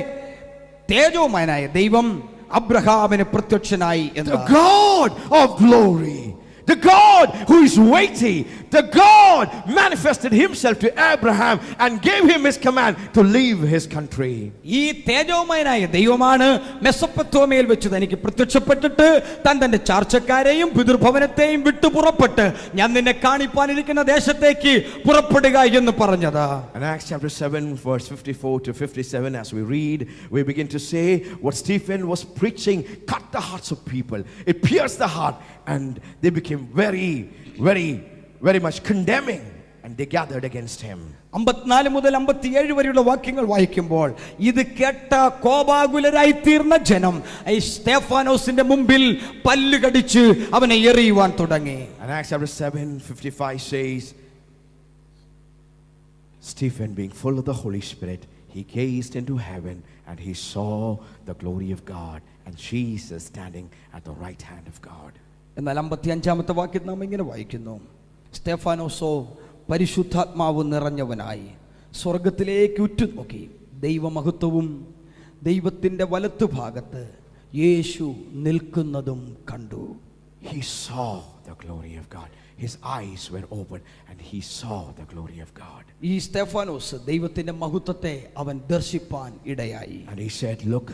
തേജോമയനായ ദൈവം അബ്രഹാമിന് പ്രത്യക്ഷനായി എന്ന്. The God of glory, the God who is weighty, the God manifested himself to Abraham and gave him his command to leave his country. ഈ തേജോമയനായ ദൈവമാണ് മെസൊപ്പൊത്താമിയയിൽ വെച്ച് തനിക്ക് പ്രത്യക്ഷപ്പെട്ടിട്ട് തന്റെ ചാർച്ചക്കാരെയും പിതൃഭവനത്തെയും വിട്ടു പുറപ്പെട്ട് ഞാൻ നിന്നെ കാണിപ്പാനിരിക്കുന്ന ദേശത്തേക്ക് പുറപ്പെടുക എന്ന് പറഞ്ഞത്. In Acts chapter 7 verse 54 to 57, as we read, we begin to say what Stephen was preaching cut the hearts of people. It pierced the heart and they became very much condemning and they gathered against him. 54 മുതൽ 57 വരെയുള്ള വാക്യങ്ങൾ വായിക്കുമ്പോൾ ഇത് കേട്ട കോപാകുലരായി തീർന്ന ജനം ഈ സ്തെഫാനോസിന്റെ മുമ്പിൽ പല്ല് കടിച്ച് അവനെ എറിയുവാൻ തുടങ്ങി. And Acts chapter 7:55 says, Stephen, being full of the Holy Spirit, he gazed into heaven and he saw the glory of God and Jesus standing at the right hand of God. എന്നാൽ 55-ാമത്തെ വാക്യം നാം ഇങ്ങനെ വായിക്കുന്നു, സ്തെഫാനോസോ പരിശുദ്ധാത്മാവ് നിറഞ്ഞവനായി സ്വർഗത്തിലേക്ക് ഉറ്റുനോക്കി ദൈവമഹത്വവും ദൈവത്തിന്റെ വലത്തുഭാഗത്ത് യേശു നിൽക്കുന്നതും കണ്ടു. He saw the glory of God. His eyes were open and he saw the glory of God. ഈ സ്തെഫാനോസ് ദൈവത്തിന്റെ മഹത്വത്തെ അവൻ ദർശിപ്പാൻ ഇടയായി. And he said, look,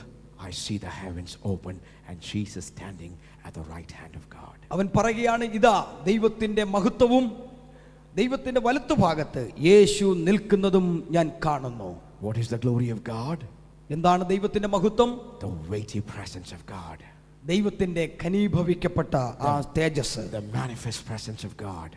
I see the heavens open and Jesus standing at the right hand of God. അവൻ പറയുകയാണ്, ഇതാ ദൈവത്തിന്റെ മഹത്വവും ദൈവത്തിന്റെ വലത്തുഭാഗത്ത് യേശു നിൽക്കുന്നതും ഞാൻ കാണുന്നു. What is the glory of God? എന്താണ് ദൈവത്തിന്റെ മഹത്വം? The weighty presence of God. ദൈവത്തിന്റെ ഘനീഭവിക്കപ്പെട്ട ആ തേജസ്, The manifest presence of God.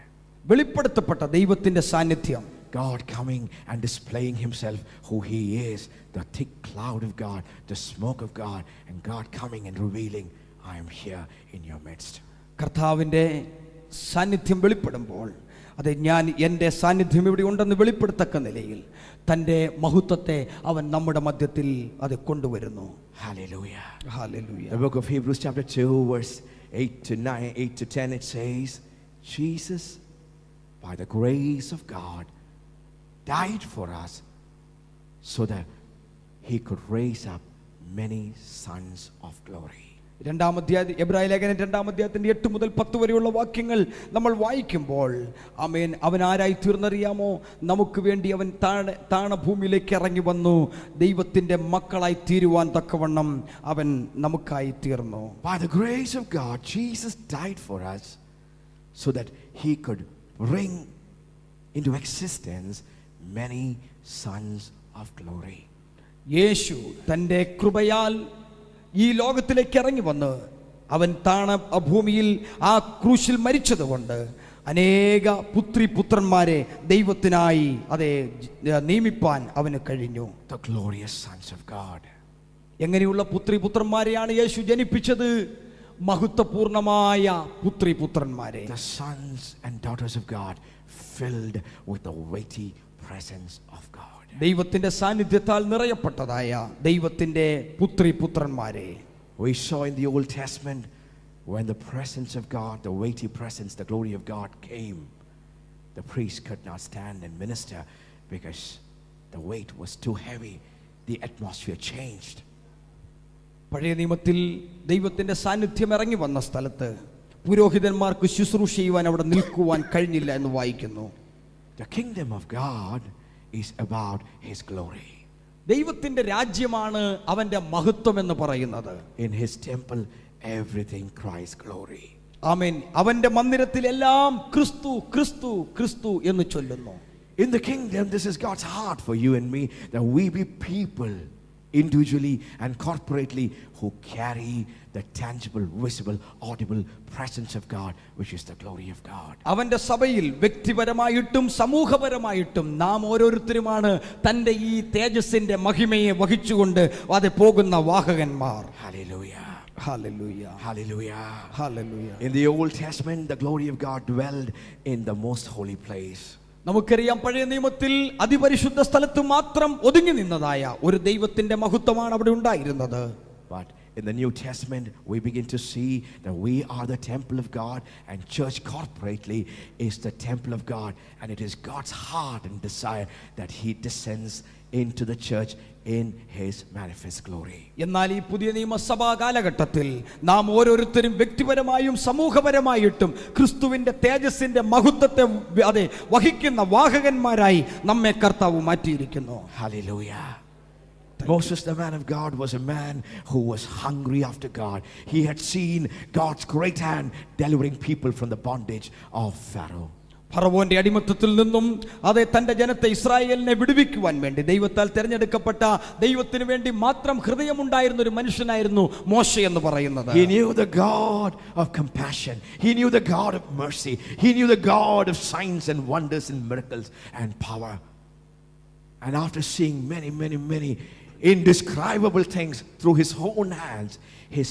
വെളിപ്പെടുത്തപ്പെട്ട ദൈവത്തിന്റെ സാന്നിധ്യം. God coming and displaying himself who he is, the thick cloud of God, the smoke of God, and God coming and revealing, I am here in your midst. കർത്താവിന്റെ സാന്നിധ്യം വെളിപ്പെടുമ്പോൾ അതെ ഞാൻ എൻ്റെ സാന്നിധ്യം ഇവിടെ ഉണ്ടെന്ന് വെളിപ്പെടുത്തക്ക നിലയിൽ തൻ്റെ മഹത്വത്തെ അവൻ നമ്മുടെ മധ്യത്തിൽ അത് കൊണ്ടുവരുന്നു. Hallelujah. Hallelujah. The book of Hebrews chapter 2 verse 8 to 9, 8 to 10, it says, Jesus, by the grace of God, died for us so that he could raise up many sons of glory. എബ്രായ ലേഖനം 2-ാം അധ്യായത്തിന്റെ 8 മുതൽ 10 വരെയുള്ള വാക്യങ്ങൾ നമ്മൾ വായിക്കുമ്പോൾ ആമേൻ, അവൻ ആരായി തീർന്നറിയാമോ? നമുക്ക് വേണ്ടി അവൻ താണ ഭൂമിയിലേക്ക് ഇറങ്ങി വന്നു ദൈവത്തിന്റെ മക്കളായി തീരുവാൻ തക്കവണ്ണം അവൻ നമുക്കായി തീർന്നു. By the grace of God, Jesus died for us so that he could bring into existence many sons of glory. യേശു തൻ്റെ കൃപയാൽ ഈ ലോകത്തിലേക്ക് ഇറങ്ങി വന്ന് അവൻ താണ ഭൂമിയിൽ ആ ക്രൂശിൽ മരിച്ചതുകൊണ്ട് അനേക പുത്രന്മാരെ ദൈവത്തിനായി അതെ നിയമിപ്പാൻ അവന് കഴിഞ്ഞു. The glorious sons of God. എങ്ങനെയുള്ള പുത്രന്മാരെയാണ് യേശു ജനിപ്പിച്ചത്? മഹത്വപൂർണമായ പുത്രന്മാരെ. The sons and daughters of God filled with the weighty presence of God. ദൈവത്തിന്റെ സാന്നിധ്യത്താൽ നിറയപ്പെട്ടതായ ദൈവത്തിന്റെ പുത്രന്മാരെ. We saw in the Old Testament when the presence of God, the weighty presence, the glory of God came, the priest could not stand and minister because the weight was too heavy. The atmosphere changed. പഴയ നിയമത്തിൽ ദൈവത്തിന്റെ സാന്നിധ്യം ഇറങ്ങി വന്ന സ്ഥലത്ത് പുരോഹിതന്മാർക്ക് ശുശ്രൂഷ ചെയ്യുവാൻ അവിടെ നിൽക്കുവാൻ കഴിഞ്ഞില്ല എന്ന് വായിക്കുന്നു. The kingdom of God is about his glory. ദൈവത്തിന്റെ രാജ്യമാണ് അവന്റെ മഹത്വം എന്ന് പറയുന്നത്. In his temple everything cries glory. ആമേൻ. അവന്റെ മന്ദിരത്തിൽ എല്ലാം ക്രിസ്തു ക്രിസ്തു ക്രിസ്തു എന്ന് ചൊല്ലുന്നു. In the kingdom, this is God's heart for you and me, that we be people individually and corporately, who carry the tangible, visible, audible presence of God, which is the glory of God. അവന്റെ സഭയിൽ വ്യക്തിപരമായിട്ടും സമൂഹപരമായിട്ടും നാം ഓരോരുത്തരുമാണ് തന്റെ ഈ തേജസ്സിന്റെ മഹിമയെ വഹിച്ചുകൊണ്ട് അത് പോകുന്ന വാഹകന്മാർ. Hallelujah. Hallelujah. Hallelujah. Hallelujah. In the Old Testament, the glory of God dwelled in the most holy place. നമുക്കറിയാം, പഴയ നിയമത്തിൽ അതിപരിശുദ്ധ സ്ഥലത്ത് മാത്രം ഒതുങ്ങി നിന്നതായ ഒരു ദൈവത്തിന്റെ മഹത്വമാണ് അവിടെ ഉണ്ടായിരുന്നത്. But in the New Testament, we begin to see that we are the temple of God, and church corporately is the temple of God, and it is God's heart and desire that He descends into the church in His manifest glory. എന്നാൽ ഈ പുതിയ നിയമസഭാ കാലഘട്ടത്തിൽ നാം ഓരോരുത്തരും വ്യക്തിപരമായും സമൂഹപരമായിട്ടും ക്രിസ്തുവിന്റെ തേജസ്സിന്റെ മഹത്വത്തെ അതെ വഹിക്കുന്ന വാഹകന്മാരായി നമ്മെ കർത്താവ് മാറ്റിയിരിക്കുന്നു. Hallelujah. Moses, the man of God, was a man who was hungry after God. He had seen God's great hand delivering people from the bondage of Pharaoh. ഫറവോന്റെ അടിമത്തത്തിൽ നിന്നും അതെ തന്റെ ജനത്തെ ഇസ്രായേലിനെ വിടുവിക്കുവാൻ വേണ്ടി ദൈവത്താൽ തിരഞ്ഞെടുക്കപ്പെട്ട ദൈവത്തിന് വേണ്ടി മാത്രം ഹൃദയമുണ്ടായിരുന്ന ഒരു മനുഷ്യനായിരുന്നു മോശെ എന്ന് പറയുന്നത്. He knew the God of compassion. He knew the God of mercy. He knew the God of signs and wonders and miracles and power. And after seeing many indescribable things through his own hands, his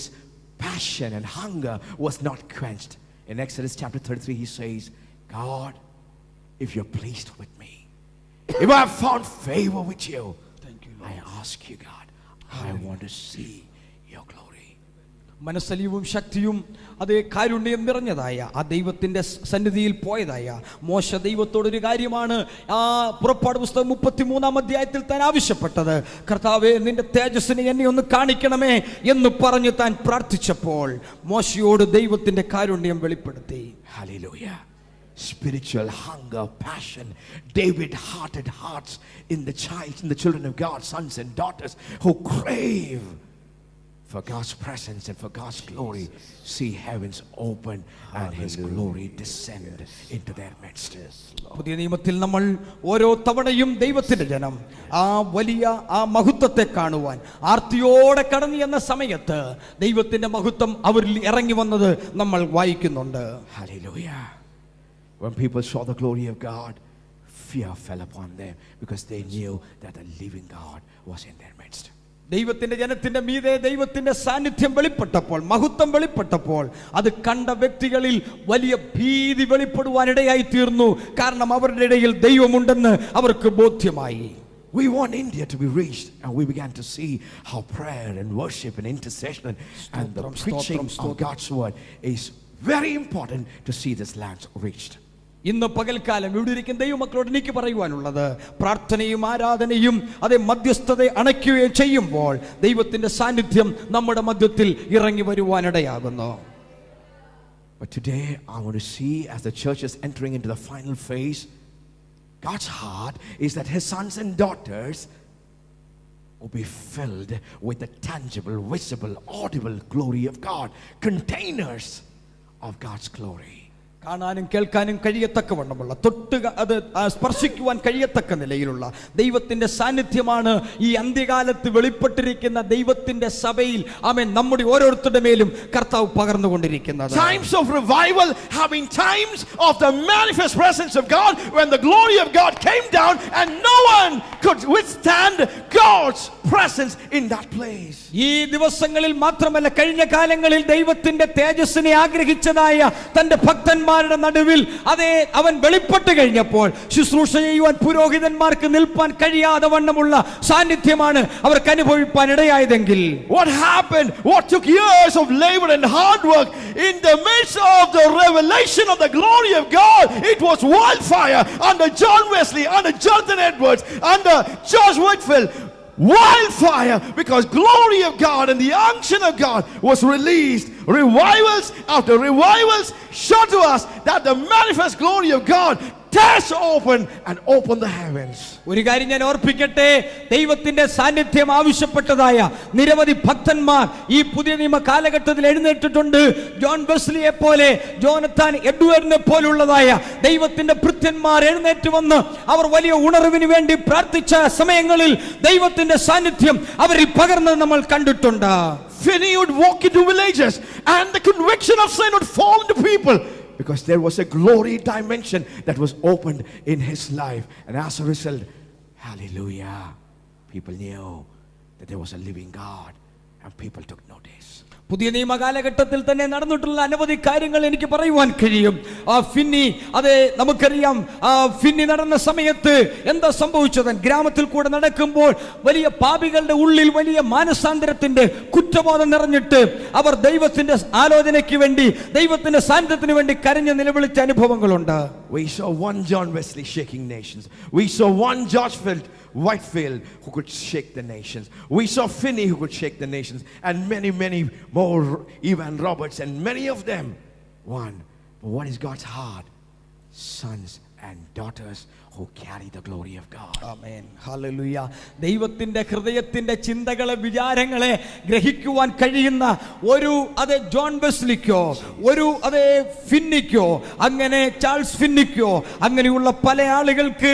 passion and hunger was not quenched. In Exodus chapter 33, he says, God, if you're pleased with me, if I have found favor with you, I ask you, God, I want to see your glory. മനസ്സലിവും ശക്തിയും അതേ കാരുണ്യം നിറഞ്ഞതായ ആ ദൈവത്തിന്റെ സന്നിധിയിൽ പോയതായ മോശ ദൈവത്തോടൊരു കാര്യമാണ് ആ പുറപ്പാട് പുസ്തകം 33-ാം അധ്യായത്തിൽ താൻ ആവശ്യപ്പെട്ടത്. കർത്താവേ, നിന്റെ തേജസ്സിനെ എന്നെ ഒന്ന് കാണിക്കണമേ എന്ന് പറഞ്ഞ് താൻ പ്രാർത്ഥിച്ചപ്പോൾ മോശയോട് ദൈവത്തിന്റെ കാരുണ്യം വെളിപ്പെടുത്തി. Hallelujah. Spiritual hunger, passion, David-hearted hearts in the children of God, sons and daughters who crave for God's presence and for God's glory, see heavens open and His glory descend into their midst. പുതിയ നിയമത്തിൽ നമ്മൾ ഓരോ തവണയും ദൈവത്തിന്റെ ജനം ആ വലിയ ആ മഹത്വത്തെ കാണുവാൻ ആർത്തിയോടെ കടന്നു എന്ന സമയത്ത് ദൈവത്തിന്റെ മഹത്വം അവരിൽ ഇറങ്ങി വന്നത് നമ്മൾ വായിക്കുന്നുണ്ട്. Hallelujah. When people saw the glory of God, fear fell upon them because they knew that the living God was in their midst. ദൈവത്തിന്റെ ജനത്തിന്റെ മീതെ ദൈവത്തിന്റെ സാന്നിധ്യം വെളിപ്പെട്ടപ്പോൾ, മഹത്വം വെളിപ്പെട്ടപ്പോൾ അത് കണ്ട വ്യക്തികളിൽ വലിയ ഭീതി വെളിപ്പെടുവാനിടയായി തീർന്നു. കാരണം അവരുടെ ഇടയിൽ ദൈവമുണ്ടെന്ന് അവർക്ക് ബോധ്യമായി. We want India to be reached, and we began to see how prayer and worship and intercession and the preaching of God's word is very important to see this land reached. ഇന്ന് പകൽക്കാലം ഇവിടെ ഇരിക്കുന്ന ദൈവമക്കളോട് എനിക്ക് പറയുവാനുള്ളത്, പ്രാർത്ഥനയും ആരാധനയും അതേ മധ്യസ്ഥത അണയ്ക്കുകയും ചെയ്യുമ്പോൾ ദൈവത്തിന്റെ സാന്നിധ്യം നമ്മുടെ മധ്യത്തിൽ ഇറങ്ങി വരുവാനിടയാകുന്നു. But today I want to see, as the church is entering into the final phase, God's heart is that His sons and daughters will be filled with the tangible, visible, audible glory of God, containers of God's glory. കാണാനും കേൾക്കാനും കഴിയത്തക്കവണ്ണമുള്ള തൊട്ട് അത് സ്പർശിക്കുവാൻ കഴിയത്തക്ക നിലയിലുള്ള ദൈവത്തിന്റെ സാന്നിധ്യമാണ് ഈ അന്ത്യകാലത്ത് വെളിപ്പെട്ടിരിക്കുന്ന ദൈവത്തിന്റെ സഭയിൽ ആമേൻ നമ്മുടെ ഓരോരുത്തരുടെ മേലും കർത്താവ് പകർന്നുകൊണ്ടിരിക്കുന്നത്. Times of revival have been times of the manifest presence of God, when the glory of God came down and no one could withstand God's presence in that place. ഈ ദിവസങ്ങളിൽ മാത്രമല്ല, കഴിഞ്ഞ കാലങ്ങളിൽ ദൈവത്തിന്റെ തേജസ്സിനെ ആഗ്രഹിച്ചതായ തന്റെ ഭക്തന്മാരുടെ നടുവിൽ അതേ അവൻ വെളിപ്പെട്ട് കഴിഞ്ഞപ്പോൾ ശുശ്രൂഷ ചെയ്യുവാൻ പുരോഹിതന്മാർക്ക് നിൽപ്പാൻ കഴിയാതെ വണ്ണമുള്ള സാന്നിധ്യമാണ് അവർക്ക് അനുഭവിപ്പാൻ ഇടയായതെങ്കിൽ, what happened? What took years of labor and hard work, in the midst of the revelation of the glory of God, it was wildfire under John Wesley, under Jonathan Edwards, under George Whitefield. Wildfire, because glory of God and the unction of God was released. Revivals after revivals show to us that the manifest glory of God tears open and open the heavens. ഒരു കാര്യം ഞാൻ ഓർപ്പിക്കട്ടെ, ദൈവത്തിന്റെ സാന്നിധ്യം ആവശ്യപ്പെട്ടതായ നിരവധി ഭക്തന്മാർ ഈ പുതിയ നിയമ കാലഘട്ടത്തിൽ എഴുന്നേറ്റിട്ടുണ്ട്. ജോൺ വെസ്ലിയെ പോലെ, ജോനത്താൻ എഡ്വേർഡിനെ പോലുള്ളതായ ദൈവത്തിന്റെ ഭൃത്യന്മാർ എഴുന്നേറ്റ് വന്ന് അവർ വലിയ ഉണർവിന് വേണ്ടി പ്രാർത്ഥിച്ച സമയങ്ങളിൽ ദൈവത്തിന്റെ സാന്നിധ്യം അവരിൽ പകർന്നത് നമ്മൾ കണ്ടിട്ടുണ്ട്. Finney would walk into villages and the conviction of sin would fall into people because there was a glory dimension that was opened in his life, and as a result, hallelujah, people knew that there was a living God and people took notice. പുതിയ നിയമ കാലഘട്ടത്തിൽ തന്നെ നടന്നിട്ടുള്ള അനവധി കാര്യങ്ങൾ എനിക്ക് പറയുവാൻ കഴിയും. ഫിന്നി, അതെ നമുക്കറിയാം, ഫിന്നി നടന്ന സമയത്ത് എന്താ സംഭവിച്ചത്? ഗ്രാമത്തിൽ കൂടെ നടക്കുമ്പോൾ വലിയ പാപികളുടെ ഉള്ളിൽ വലിയ മാനസാന്തരത്തിന്റെ കുറ്റബോധം നിറഞ്ഞിട്ട് അവർ ദൈവത്തിന്റെ ആലോചനയ്ക്ക് വേണ്ടി, ദൈവത്തിന്റെ സാന്നിധ്യത്തിന് വേണ്ടി കരഞ്ഞ് നിലവിളിച്ച അനുഭവങ്ങളുണ്ട്. We saw one John Wesley shaking nations. We saw one George Whitefield who could shake the nations. We saw Finney who could shake the nations, and many more, Evan Roberts and many of them won. But what is God's heart? Sons and daughters who carry the glory of God. Amen, hallelujah. ദൈവത്തിന്റെ ഹൃദയത്തിന്റെ ചിന്തകളെ, വിചാരങ്ങളെ ഗ്രഹിക്കുവാൻ കഴിയുന്ന ഒരു അതെ John വെസ്ലിക്കോ, ഒരു അതെ ഫിന്നിക്കോ, അങ്ങനെ Charles ഫിന്നിക്കോ, അങ്ങനെയുള്ള പല ആളുകൾക്ക്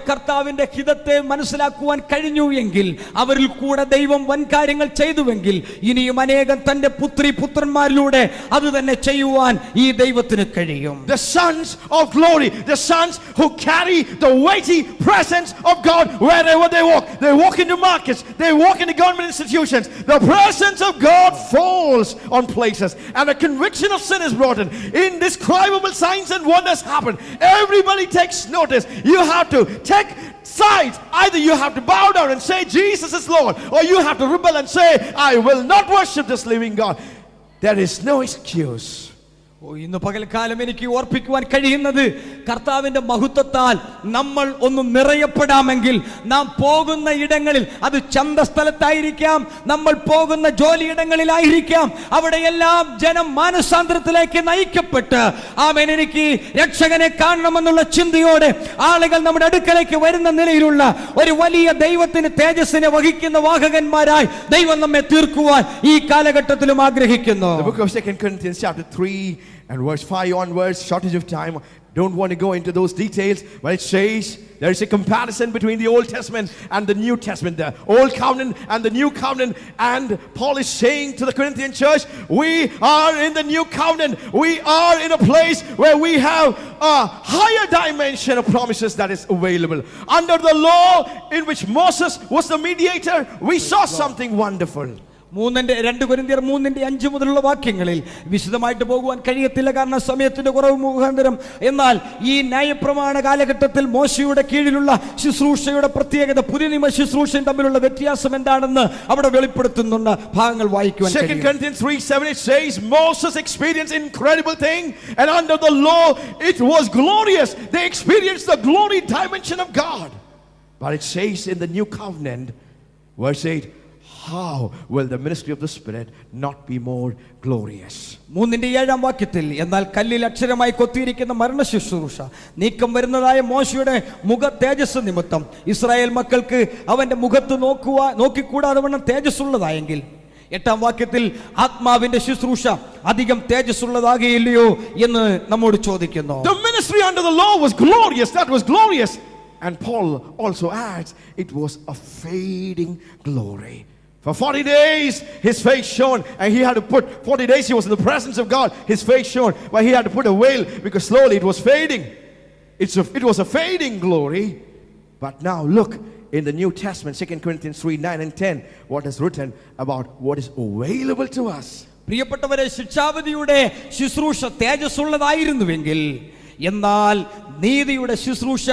കർത്താവിന്റെ ഹിതത്തെ മനസ്സിലാക്കുവാൻ കഴിഞ്ഞു എങ്കിൽ, അവരിൽ കൂടെ ദൈവം വൻ കാര്യങ്ങൾ ചെയ്തുവെങ്കിൽ, ഇനിയും അനേകം തന്റെ പുത്രന്മാരിലൂടെ അത് തന്നെ ചെയ്യുവാൻ ഈ ദൈവത്തിന് കഴിയും. The sons of glory, the sons who carry the weighty presence of God wherever they walk. They walk into markets, they walk into government institutions. The presence of God falls on places and a conviction of sin is brought in. Indescribable signs and wonders happen. Everybody takes notice. You have to take sides. Either you have to bow down and say Jesus is Lord, or you have to rebel and say I will not worship this living God. There is no excuse. ഇന്ന് പകൽക്കാലം എനിക്ക് ഓർപ്പിക്കുവാൻ കഴിയുന്നത്, കർത്താവിന്റെ മഹത്വത്താൽ നമ്മൾ ഒന്ന് നിറയപ്പെടാമെങ്കിൽ, നാം പോകുന്ന ഇടങ്ങളിൽ, അത് ചന്തസ്ഥലത്തായിരിക്കാം, നമ്മൾ പോകുന്ന ജോലിയിടങ്ങളിലായിരിക്കാം, അവിടെയെല്ലാം ജനം മാനസാന്തരത്തിലേക്ക് നയിക്കപ്പെട്ട് ആമേൻ എനിക്ക് രക്ഷകനെ കാണണമെന്നുള്ള ചിന്തയോടെ ആളുകൾ നമ്മുടെ അടുക്കലേക്ക് വരുന്ന നിലയിലുള്ള ഒരു വലിയ ദൈവത്തിന് തേജസ്സിനെ വഹിക്കുന്ന വാഹകന്മാരായി ദൈവം നമ്മെ തീർക്കുവാൻ ഈ കാലഘട്ടത്തിലും ആഗ്രഹിക്കുന്നു. The book of 2 Corinthians chapter 3 and verse 5 onwards, shortage of time, don't want to go into those details, but it says there is a comparison between the Old Testament and the New Testament, the Old Covenant and the New Covenant, and Paul is saying to the Corinthian church, we are in the New Covenant, we are in a place where we have a higher dimension of promises that is available. Under the law in which Moses was the mediator, we saw something wonderful. 2 കൊരിന്ത്യർ 3:5 മുതലുള്ള വാക്യങ്ങളിൽ വിശദമായിട്ട് പോകുവാൻ കഴിയത്തില്ല, കാരണം സമയത്തിന്റെ കുറവ് മുഖാന്തരം. എന്നാൽ ഈ ന്യായപ്രമാണ കാലഘട്ടത്തിൽ മോശയുടെ കീഴിലുള്ള ശുശ്രൂഷയുടെ പ്രത്യേകത, പുതിയ നിയമ ശുശ്രൂഷയും തമ്മിലുള്ള വ്യത്യാസം എന്താണെന്ന് അവിടെ വെളിപ്പെടുത്തുന്ന ഭാഗങ്ങൾ വായിക്കുവാൻ കഴിയും. 2 Corinthians 3:7 it says Moses experienced incredible thing, and under the law it was glorious. They experienced the glory dimension of God. But it says in the new covenant, verse 8, how will the ministry of the Spirit not be more glorious? 3:7 വാക്യത്തിൽ, എന്നാൽ കല്ലിൽ അക്ഷരമായി കൊത്തിയിരിക്കുന്ന മരണ ശുശ്രൂഷ നീക്കം വരുന്നതായ മോശയുടെ മുഖ തേജസ് നിമിത്തം ഇസ്രായേൽ മക്കൾക്ക് അവന്റെ മുഖത്ത് നോക്കിക്കൂടാതെ വണ്ണം തേജസ്സുള്ളതായെങ്കിൽ, 8 വാക്യത്തിൽ ആത്മാവിന്റെ ശുശ്രൂഷ അധികം തേജസ്സുള്ളതാകുകയില്ലയോ എന്ന് നമ്മോട് ചോദിക്കുന്നു. The ministry under the law was glorious, that was glorious, and Paul also adds it was a fading glory. For 40 days his face shone, and he had to put 40 days he was in the presence of God, his face shone, but he had to put a veil because slowly it was fading. It was a fading glory. But now look in the New Testament, 2 Corinthians 3:9 and 10, what is written about what is available to us. പ്രിയപ്പെട്ടവരെ, ശിക്ഷാവിധിയുടെ ശുശ്രൂഷ തേജസ്സുള്ളതായിരുന്നുവെങ്കിൽ, എന്നാൽ നീതിയുടെ ശുശ്രൂഷ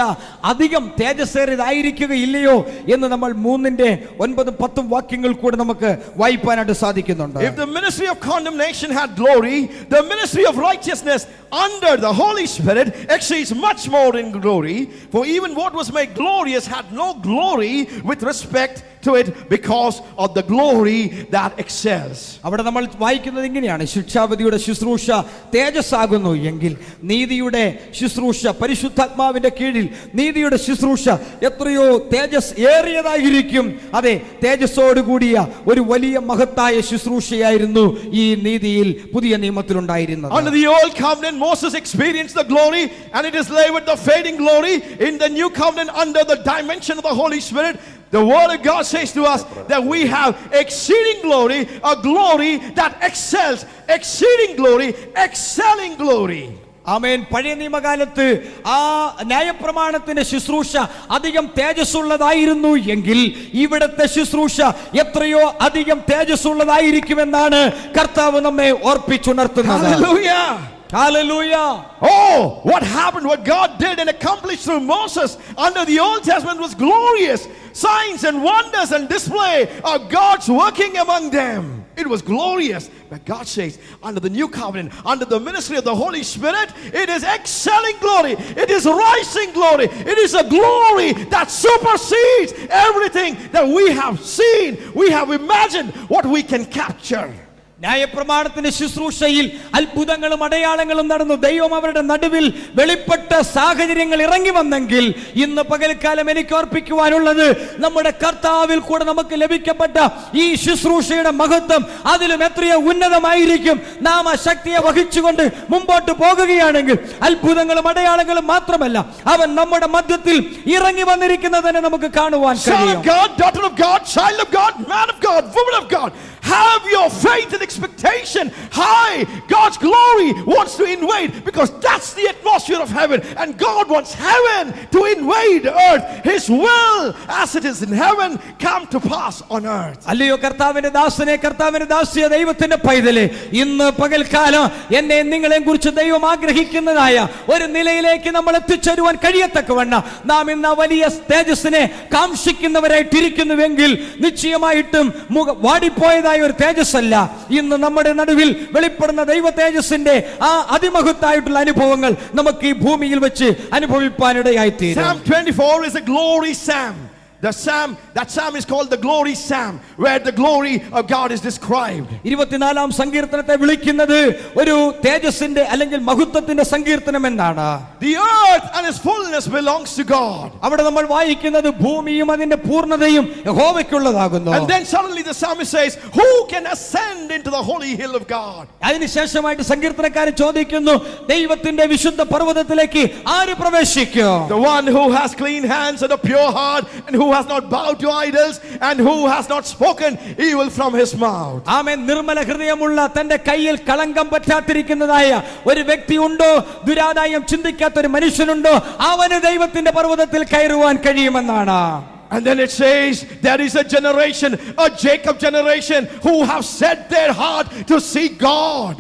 അധികം തേജസ്സേറിയതായിരിക്കുകയില്ലയോ എന്ന് നമ്മൾ 3:9-10 വാക്യങ്ങൾ കൂടെ നമുക്ക് വായിക്കാനായിട്ട് സാധിക്കുന്നുണ്ട്. If the ministry of condemnation had glory, the ministry of righteousness under the Holy Spirit exceeds much more in glory. For even what was made glorious had no glory with respect to it because of the glory that excels. അവിടെ നമ്മൾ വായിക്കുന്നത് ഇങ്ങനെയാണ്, ശിക്ഷാവിധിയുടെ ശുശ്രൂഷ തേജസ്സാകുന്നു എങ്കിൽ നീതിയുടെ ശുശ്രൂഷ പരിശുദ്ധാത്മാവിന്റെ കീഴിൽ നീതിയുടെ ശുശ്രൂഷ എത്രയോ തേജസ് ഏറിയതായിരിക്കും. അതെ, തേജസ്സോട് കൂടിയ ഒരു വലിയ മഹത്തായ ശുശ്രൂഷയായിരുന്നു ഈ നീതിയിൽ പുതിയ നിയമത്തിലുണ്ടായിരുന്നത്. Under the old covenant, Moses experienced the glory, and it is labeled the fading glory. In the new covenant, under the dimension of the Holy Spirit, the word of God says to us that we have exceeding glory, a glory that excels, exceeding glory, excelling glory. ആമേൻ. പഴയ നിയമകാലത്ത് ആ ന്യായപ്രമാണത്തിന്റെ ശുശ്രൂഷ അധികം തേജസ്സുള്ളതായിരുന്നു എങ്കിൽ ഇവിടത്തെ ശുശ്രൂഷ എത്രയോ അധികം തേജസ്സുള്ളതായിരിക്കുമെന്നാണ് കർത്താവ് നമ്മെ ഓർപ്പിച്ചുണർത്തുന്നത്. Hallelujah. Hallelujah. Oh, what happened, what God did and accomplished through Moses under the Old Testament was glorious. Signs and wonders and display of God's working among them. It was glorious. But God says, under the new covenant, under the ministry of the Holy Spirit, it is excelling glory. It is rising glory. It is a glory that supersedes everything that we have seen, we have imagined, what we can capture. ന്യായപ്രമാണത്തിന്റെ ശുശ്രൂഷയിൽ അത്ഭുതങ്ങളും അടയാളങ്ങളും നടന്നു. ദൈവം അവരുടെ നടുവിൽ വെളിപ്പെട്ട സാഹചര്യങ്ങൾ ഇറങ്ങി വന്നെങ്കിൽ ഇന്ന് പകൽക്കാലം എനിക്ക് ഓർപ്പിക്കുവാനുള്ളത് നമ്മുടെ കർത്താവിൽ കൂടെ നമുക്ക് ലഭിക്കപ്പെട്ട ഈ ശുശ്രൂഷയുടെ മഹത്വം അതിലും എത്രയോ ഉന്നതമായിരിക്കും. നാം ആ ശക്തിയെ വഹിച്ചുകൊണ്ട് മുമ്പോട്ട് പോകുകയാണെങ്കിൽ അത്ഭുതങ്ങളും അടയാളങ്ങളും മാത്രമല്ല, അവൻ നമ്മുടെ മധ്യത്തിൽ ഇറങ്ങി വന്നിരിക്കുന്നതിനെ നമുക്ക് കാണുവാൻ കഴിയും. Son of God, daughter of God, child of God, man of God, woman of God, have your faith and expectation high. God's glory wants to invade, because that's the atmosphere of heaven, and God wants heaven to invade earth. His will as it is in heaven come to pass on earth. അല്ലയോ കർത്താവിന്റെ ദാസനെ, കർത്താവിന്റെ ദാസിയ ദൈവത്തിന്റെ പൈതലേ, ഇന്ന് പകൽക്കാലം എന്നെ നിങ്ങളെ കുറിച്ച് ദൈവം ആഗ്രഹിക്കുന്നതായ ഒരു നിലയിലേക്ക് നമ്മൾ എത്തിച്ചേരുവാൻ കഴിയത്തക്കവണ്ണം നാം ഇന്ന് വലിയ തേജസ്സിനെ കാംക്ഷിക്കുന്നവരായിട്ടിരിക്കുന്നുവെങ്കിൽ നിശ്ചയമായിട്ടും വാടിപ്പോയതായ ഒരു തേജസ്സല്ല ഇന്ന് നമ്മുടെ നടുവിൽ വെളിപ്പെടുന്ന ദൈവ തേജസ്സിന്റെ ആ അതിമഹത്തായിട്ടുള്ള അനുഭവങ്ങൾ നമുക്ക് ഈ ഭൂമിയിൽ വെച്ച് അനുഭവിപ്പാനിടയായി തീരും. Psalm 24 is a glory psalm. That psalm is called the glory psalm, where the glory of God is described. 24-ാം സങ്കീർത്തനത്തെ വിളിക്കുന്നത് ഒരു തേജസ്സിന്റെ അല്ലെങ്കിൽ മഹത്വത്തിന്റെ സങ്കീർത്തനം എന്നാണ്. The earth and its fullness belongs to God. അവിടെ നമ്മൾ വായിക്കുന്നത് ഭൂമിയും അതിന്റെ പൂർണ്ണതയും യഹോവയ്ക്കുള്ളതാകുന്നു. And then suddenly the psalmist says, who can ascend into the holy hill of God? അതിനുശേഷമായിട്ട് സങ്കീർത്തനക്കാരൻ ചോദിക്കുന്നു, ദൈവത്തിന്റെ വിശുദ്ധ പർവ്വതത്തിലേക്ക് ആര് പ്രവേശിക്കും? The one who has clean hands and a pure heart, and who has not bowed to idols, and who has not spoken evil from his mouth. ആമേൻ. നിർമ്മല ഹൃദയമുള്ള, തന്റെ കയ്യിൽ കളങ്കം പറ്റാതിരിക്കുന്നതായ ഒരു വ്യക്തി ഉണ്ടോ? ദുരാദായം ചിന്തിക്കാത്ത ഒരു മനുഷ്യനുണ്ടോ? അവന് ദൈവത്തിന്റെ പർവ്വതത്തിൽ കയറുവാൻ കഴിയുമെന്നാണ്. And then it says there is a generation, a Jacob generation, who have set their heart to see God.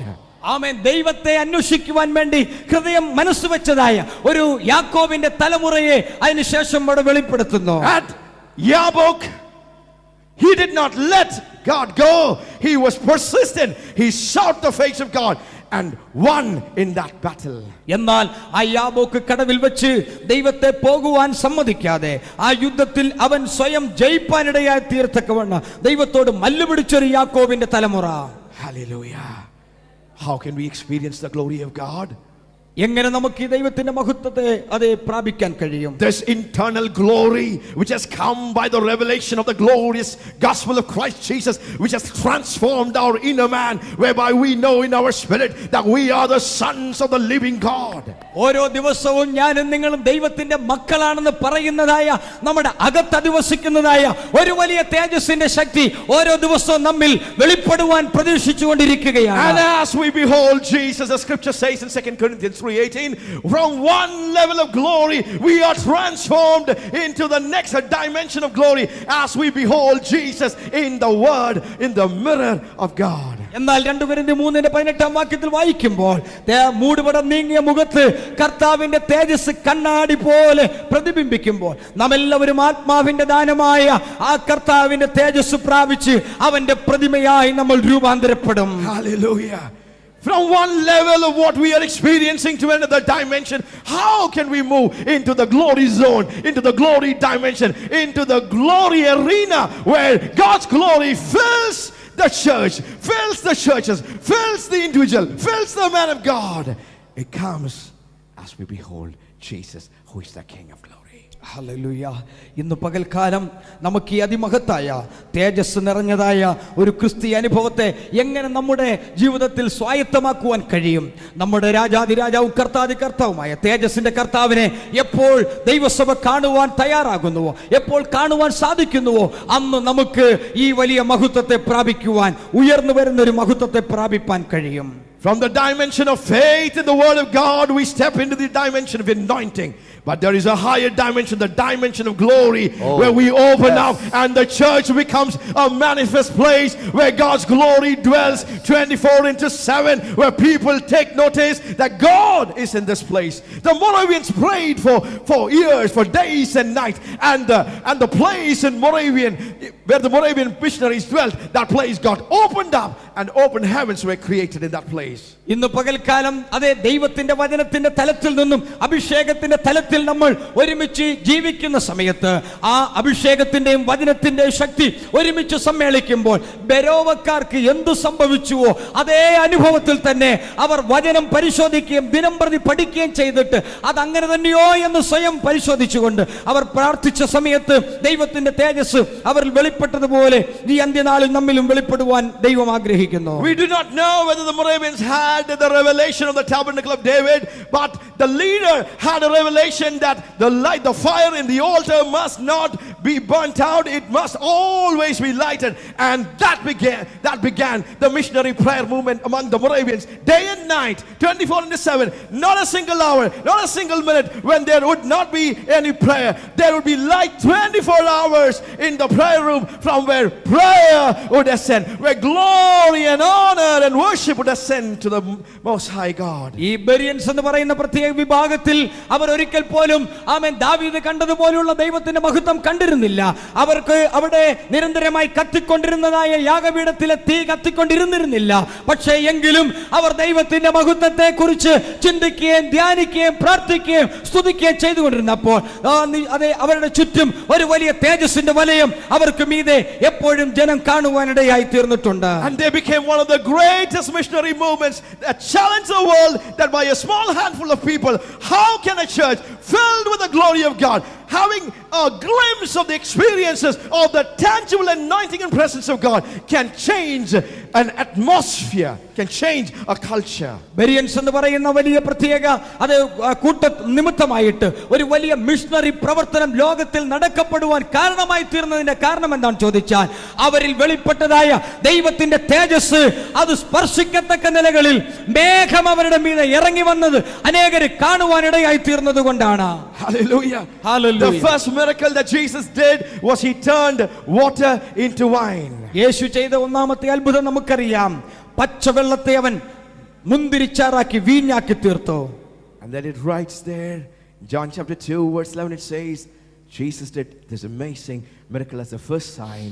ആമേൻ. ദൈവത്തെ അന്വേഷിക്കുവാൻ വേണ്ടി ഹൃദയം മനസ്സ് വെച്ചതായ ഒരു യാക്കോബിന്റെ തലമുറയെ അതിനുശേഷം അവിടെ വെളിപ്പെടുത്തുന്നു. At Yabok, he did not let God go. He was persistent. He sought the face of God and won in that battle. എന്നാൽ ആ യാബോക്ക് കടവിൽ വെച്ച് ദൈവത്തെ പോകുവാൻ സമ്മതിക്കാതെ ആ യുദ്ധത്തിൽ അവൻ സ്വയം ജയിപ്പാനിടയായി തീർത്തക്കവണ്ണം ദൈവത്തോട് മല്ലുപിടിച്ചൊരു യാക്കോബിന്റെ തലമുറ. Hallelujah. How can we experience the glory of God? എങ്ങനെ നമുക്ക് ഈ ദൈവത്തിന്റെ മഹത്വത്തെ അതേ പ്രാപിക്കാൻ കഴിയും? This internal glory which has come by the revelation of the glorious gospel of Christ Jesus, which has transformed our inner man, whereby we know in our spirit that we are the sons of the living God. ഓരോ ദിവസവും ഞാനും നിങ്ങളും ദൈവത്തിന്റെ മക്കളാണെന്ന് പറയുന്നതായ നമ്മുടെ അകത്ത് അധിവസിക്കുന്നതായ ഒരു വലിയ തേജസ്സിന്റെ ശക്തി ഓരോ ദിവസവും നമ്മിൽ വെളിപ്പെടുവാൻ പ്രതീക്ഷിച്ചുകൊണ്ടിരിക്കുകയാണ്. And as we behold Jesus, the scripture says in 2 Corinthians 3:18, from one level of glory we are transformed into the next dimension of glory as we behold Jesus in the word, in the mirror of God. എന്നാൽ 2 Corinthians 3:18 വാക്യത്തിൽ വായിക്കുമ്പോൾ മൂടുപടം നീങ്ങിയ മുഖത്ത് കർത്താവിന്റെ തേജസ് കണ്ണാടി പോലെ പ്രതിബിംബിക്കുമ്പോൾ നാം എല്ലാവരും ആത്മാവിന്റെ ദാനമായ ആ കർത്താവിന്റെ തേജസ് പ്രാപിച്ച് അവന്റെ പ്രതിമയായി നമ്മൾ രൂപാന്തരപ്പെടും. Hallelujah. From one level of what we are experiencing to another dimension, how can we move into the glory zone, into the glory dimension, into the glory arena where God's glory fills the church, fills the churches, fills the individual, fills the man of God? It comes as we behold Jesus, who is the King of glory. Hallelujah. ഇന്ന് പകൽക്കാലം നമുക്ക് ഈ അതിമഹത്തായ തേജസ് നിറഞ്ഞതായ ഒരു ക്രിസ്തീയ അനുഭവത്തെ എങ്ങനെ നമ്മുടെ ജീവിതത്തിൽ സ്വായത്തമാക്കുവാൻ കഴിയും? നമ്മുടെ രാജാതിരാജാവും കർത്താവുമായ തേജസ്സിന്റെ കർത്താവിനെ എപ്പോൾ ദൈവസഭ കാണുവാൻ തയ്യാറാകുന്നുവോ, എപ്പോൾ കാണുവാൻ സാധിക്കുന്നുവോ, അന്ന് നമുക്ക് ഈ വലിയ മഹത്വത്തെ പ്രാപിക്കുവാൻ, ഉയർന്നു വരുന്ന ഒരു മഹത്വത്തെ പ്രാപിപ്പാൻ കഴിയും. From the dimension of faith in the word of God, we step into the dimension of anointing. But there is a higher dimension, the dimension of glory, where we open up and the church becomes a manifest place where God's glory dwells 24/7, where people take notice that God is in this place. The Moravians prayed for years, for days and nights, and the place in Moravian, where the Moravian missionaries dwelt, that place got opened up and open heavens were created in that place. ഇന്ന് പകൽക്കാലം അതേ ദൈവത്തിന്റെ വചനത്തിന്റെ തലത്തിൽ നിന്നും അഭിഷേകത്തിന്റെ തലത്തിൽ നമ്മൾ ഒരുമിച്ച് ജീവിക്കുന്ന സമയത്ത് ആ അഭിഷേകത്തിന്റെയും വചനത്തിന്റെയും ശക്തി ഒരുമിച്ച് സമ്മേളിക്കുമ്പോൾ ബെരോവക്കാർക്ക് എന്തു സംഭവിച്ചുവോ അതേ അനുഭവത്തിൽ തന്നെ അവർ വചനം പരിശോധിക്കുകയും ദിനംപ്രതി പഠിക്കുകയും ചെയ്തിട്ട് അത് അങ്ങനെ തന്നെയോ എന്ന് സ്വയം പരിശോധിച്ചുകൊണ്ട് അവർ പ്രാർത്ഥിച്ച സമയത്ത് ദൈവത്തിന്റെ തേജസ് അവരിൽ വെളിപ്പെട്ടതുപോലെ ഈ അന്ത്യനാളിൽ നമ്മിലും വെളിപ്പെടുവാൻ ദൈവം ആഗ്രഹിക്കുന്നു. We do not know whether the Moravians had the revelation of the tabernacle of David, but the leader had a revelation that the light, the fire in the altar must not be burnt out, it must always be lighted. And that began the missionary prayer movement among the Moravians, day and night, 24/7, not a single hour, not a single minute when there would not be any prayer. There would be light 24 hours in the prayer room, from where prayer would ascend, where glory and honor and worship would ascend to the most high God. ഈ ബെരിയൻസ് എന്ന് പറയുന്ന പ്രത്യേക വിഭാഗത്തിൽ അവർ ഒരിക്കൽ പോലും ആമേൻ ദാവീദ് കണ്ടതുപോലുള്ള ദൈവത്തിന്റെ മഹത്വം കണ്ടിരുന്നില്ല. അവർക്ക് അവിടെ നിരന്തരമായി കത്തിക്കൊണ്ടിരുന്നതായ യാഗപീഠത്തിലെ തീ കത്തിക്കൊണ്ടിരുന്നിരുന്നില്ല. പക്ഷേ എങ്കിലും അവർ ദൈവത്തിന്റെ മഹത്വത്തെ കുറിച്ച് ചിന്തിക്കുകയും ധ്യാനിക്കുകയും പ്രാർത്ഥിക്കുകയും സ്തുതിക്കുകയും ചെയ്തുകൊണ്ടിരുന്നപ്പോൾ അതെ അവരുടെ ചുറ്റും ഒരു വലിയ തേജസ്സിന്റെ വലയം അവർക്ക് മീതെ എപ്പോഴും ജനം കാണുവാനിടയായി തീർന്നിട്ടുണ്ട്. And they became one of the greatest missionary movements that challenged the world, that by a small handful of people, how can a church filled with the glory of God, having a glimpse of the experiences of the tangible anointing and presence of God, can change an atmosphere, can change a culture. ബെരിയൻസ് എന്ന് പറയുന്ന വലിയ പ്രത്യേക അത് കൂട്ട നിമിത്തമായിട്ട് ഒരു വലിയ missionary പ്രവർത്തനം ലോകത്തിൽ നടക്കപ്പെടുവാൻ കാരണമായി തീർന്നതിന്റെ കാരണം എന്താണെന്ന് ചോദിച്ചാൽ അവരിൽ വെളിപ്പെട്ടതായ ദൈവത്തിന്റെ തേജസ് അത് സ്പർശിക്കത്തക്ക നിലകളിൽ മേഘം അവരുടെ മീതെ ഇറങ്ങി വന്നത് അനേകരെ കാണുവാനിടയായി തീർന്നത് കൊണ്ടാണ്. Hallelujah. Hallelujah. The first miracle that Jesus did was he turned water into wine. യേശു ചെയ്ത ഒന്നാമത്തെ അത്ഭുതം നമുക്കറിയാം. പച്ചവെള്ളത്തെ അവൻ മുന്തിരിച്ചാറാക്കി വീഞ്ഞാക്കി തീർത്തു. And then it writes there, John chapter 2 verse 11, it says Jesus did this amazing miracle as the first sign,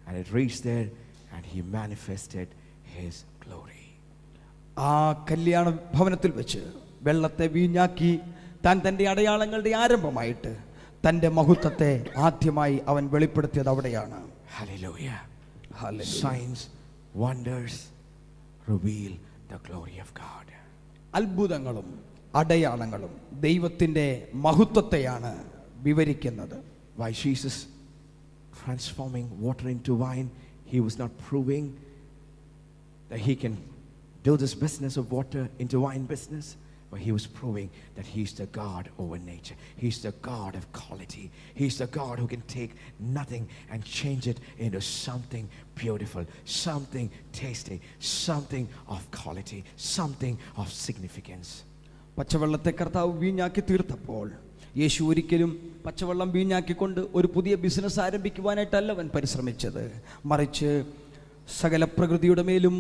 and it reads there, and he manifested his glory. ആ കല്യാണ ഭവനത്തിൽ വെച്ച് വെള്ളത്തെ വീഞ്ഞാക്കി താൻ തന്റെ അടയാളങ്ങളുടെ ആരംഭമായിട്ട് തന്റെ മഹത്വത്തെ ആദ്യമായി അവൻ വെളിപ്പെടുത്തിയത് അവിടെയാണ്. Hallelujah. Signs, wonders reveal the glory of God. അത്ഭുതങ്ങളും അടയാളങ്ങളും ദൈവത്തിന്റെ മഹത്വത്തെയാണ് വിവരിക്കുന്നത്. By Jesus transforming water into wine, he was not proving that he can do this business of water into wine business, but he was proving that he's the God over nature. He's the God of quality. He's the God who can take nothing and change it into something beautiful, something tasty, something of quality, something of significance. പച്ചവെള്ളത്തെ കർത്താവ് വീഞ്ഞാക്കി തീർത്തപ്പോൾ യേശു ഒരിക്കലും പച്ചവെള്ളം വീഞ്ഞാക്കിക്കൊണ്ട് ഒരു പുതിയ business ആരംഭിക്കുവാനായിട്ടല്ല അവൻ പരിശ്രമിച്ചത്. മറിച്ച് സകല പ്രകൃതിയുടെ മേലും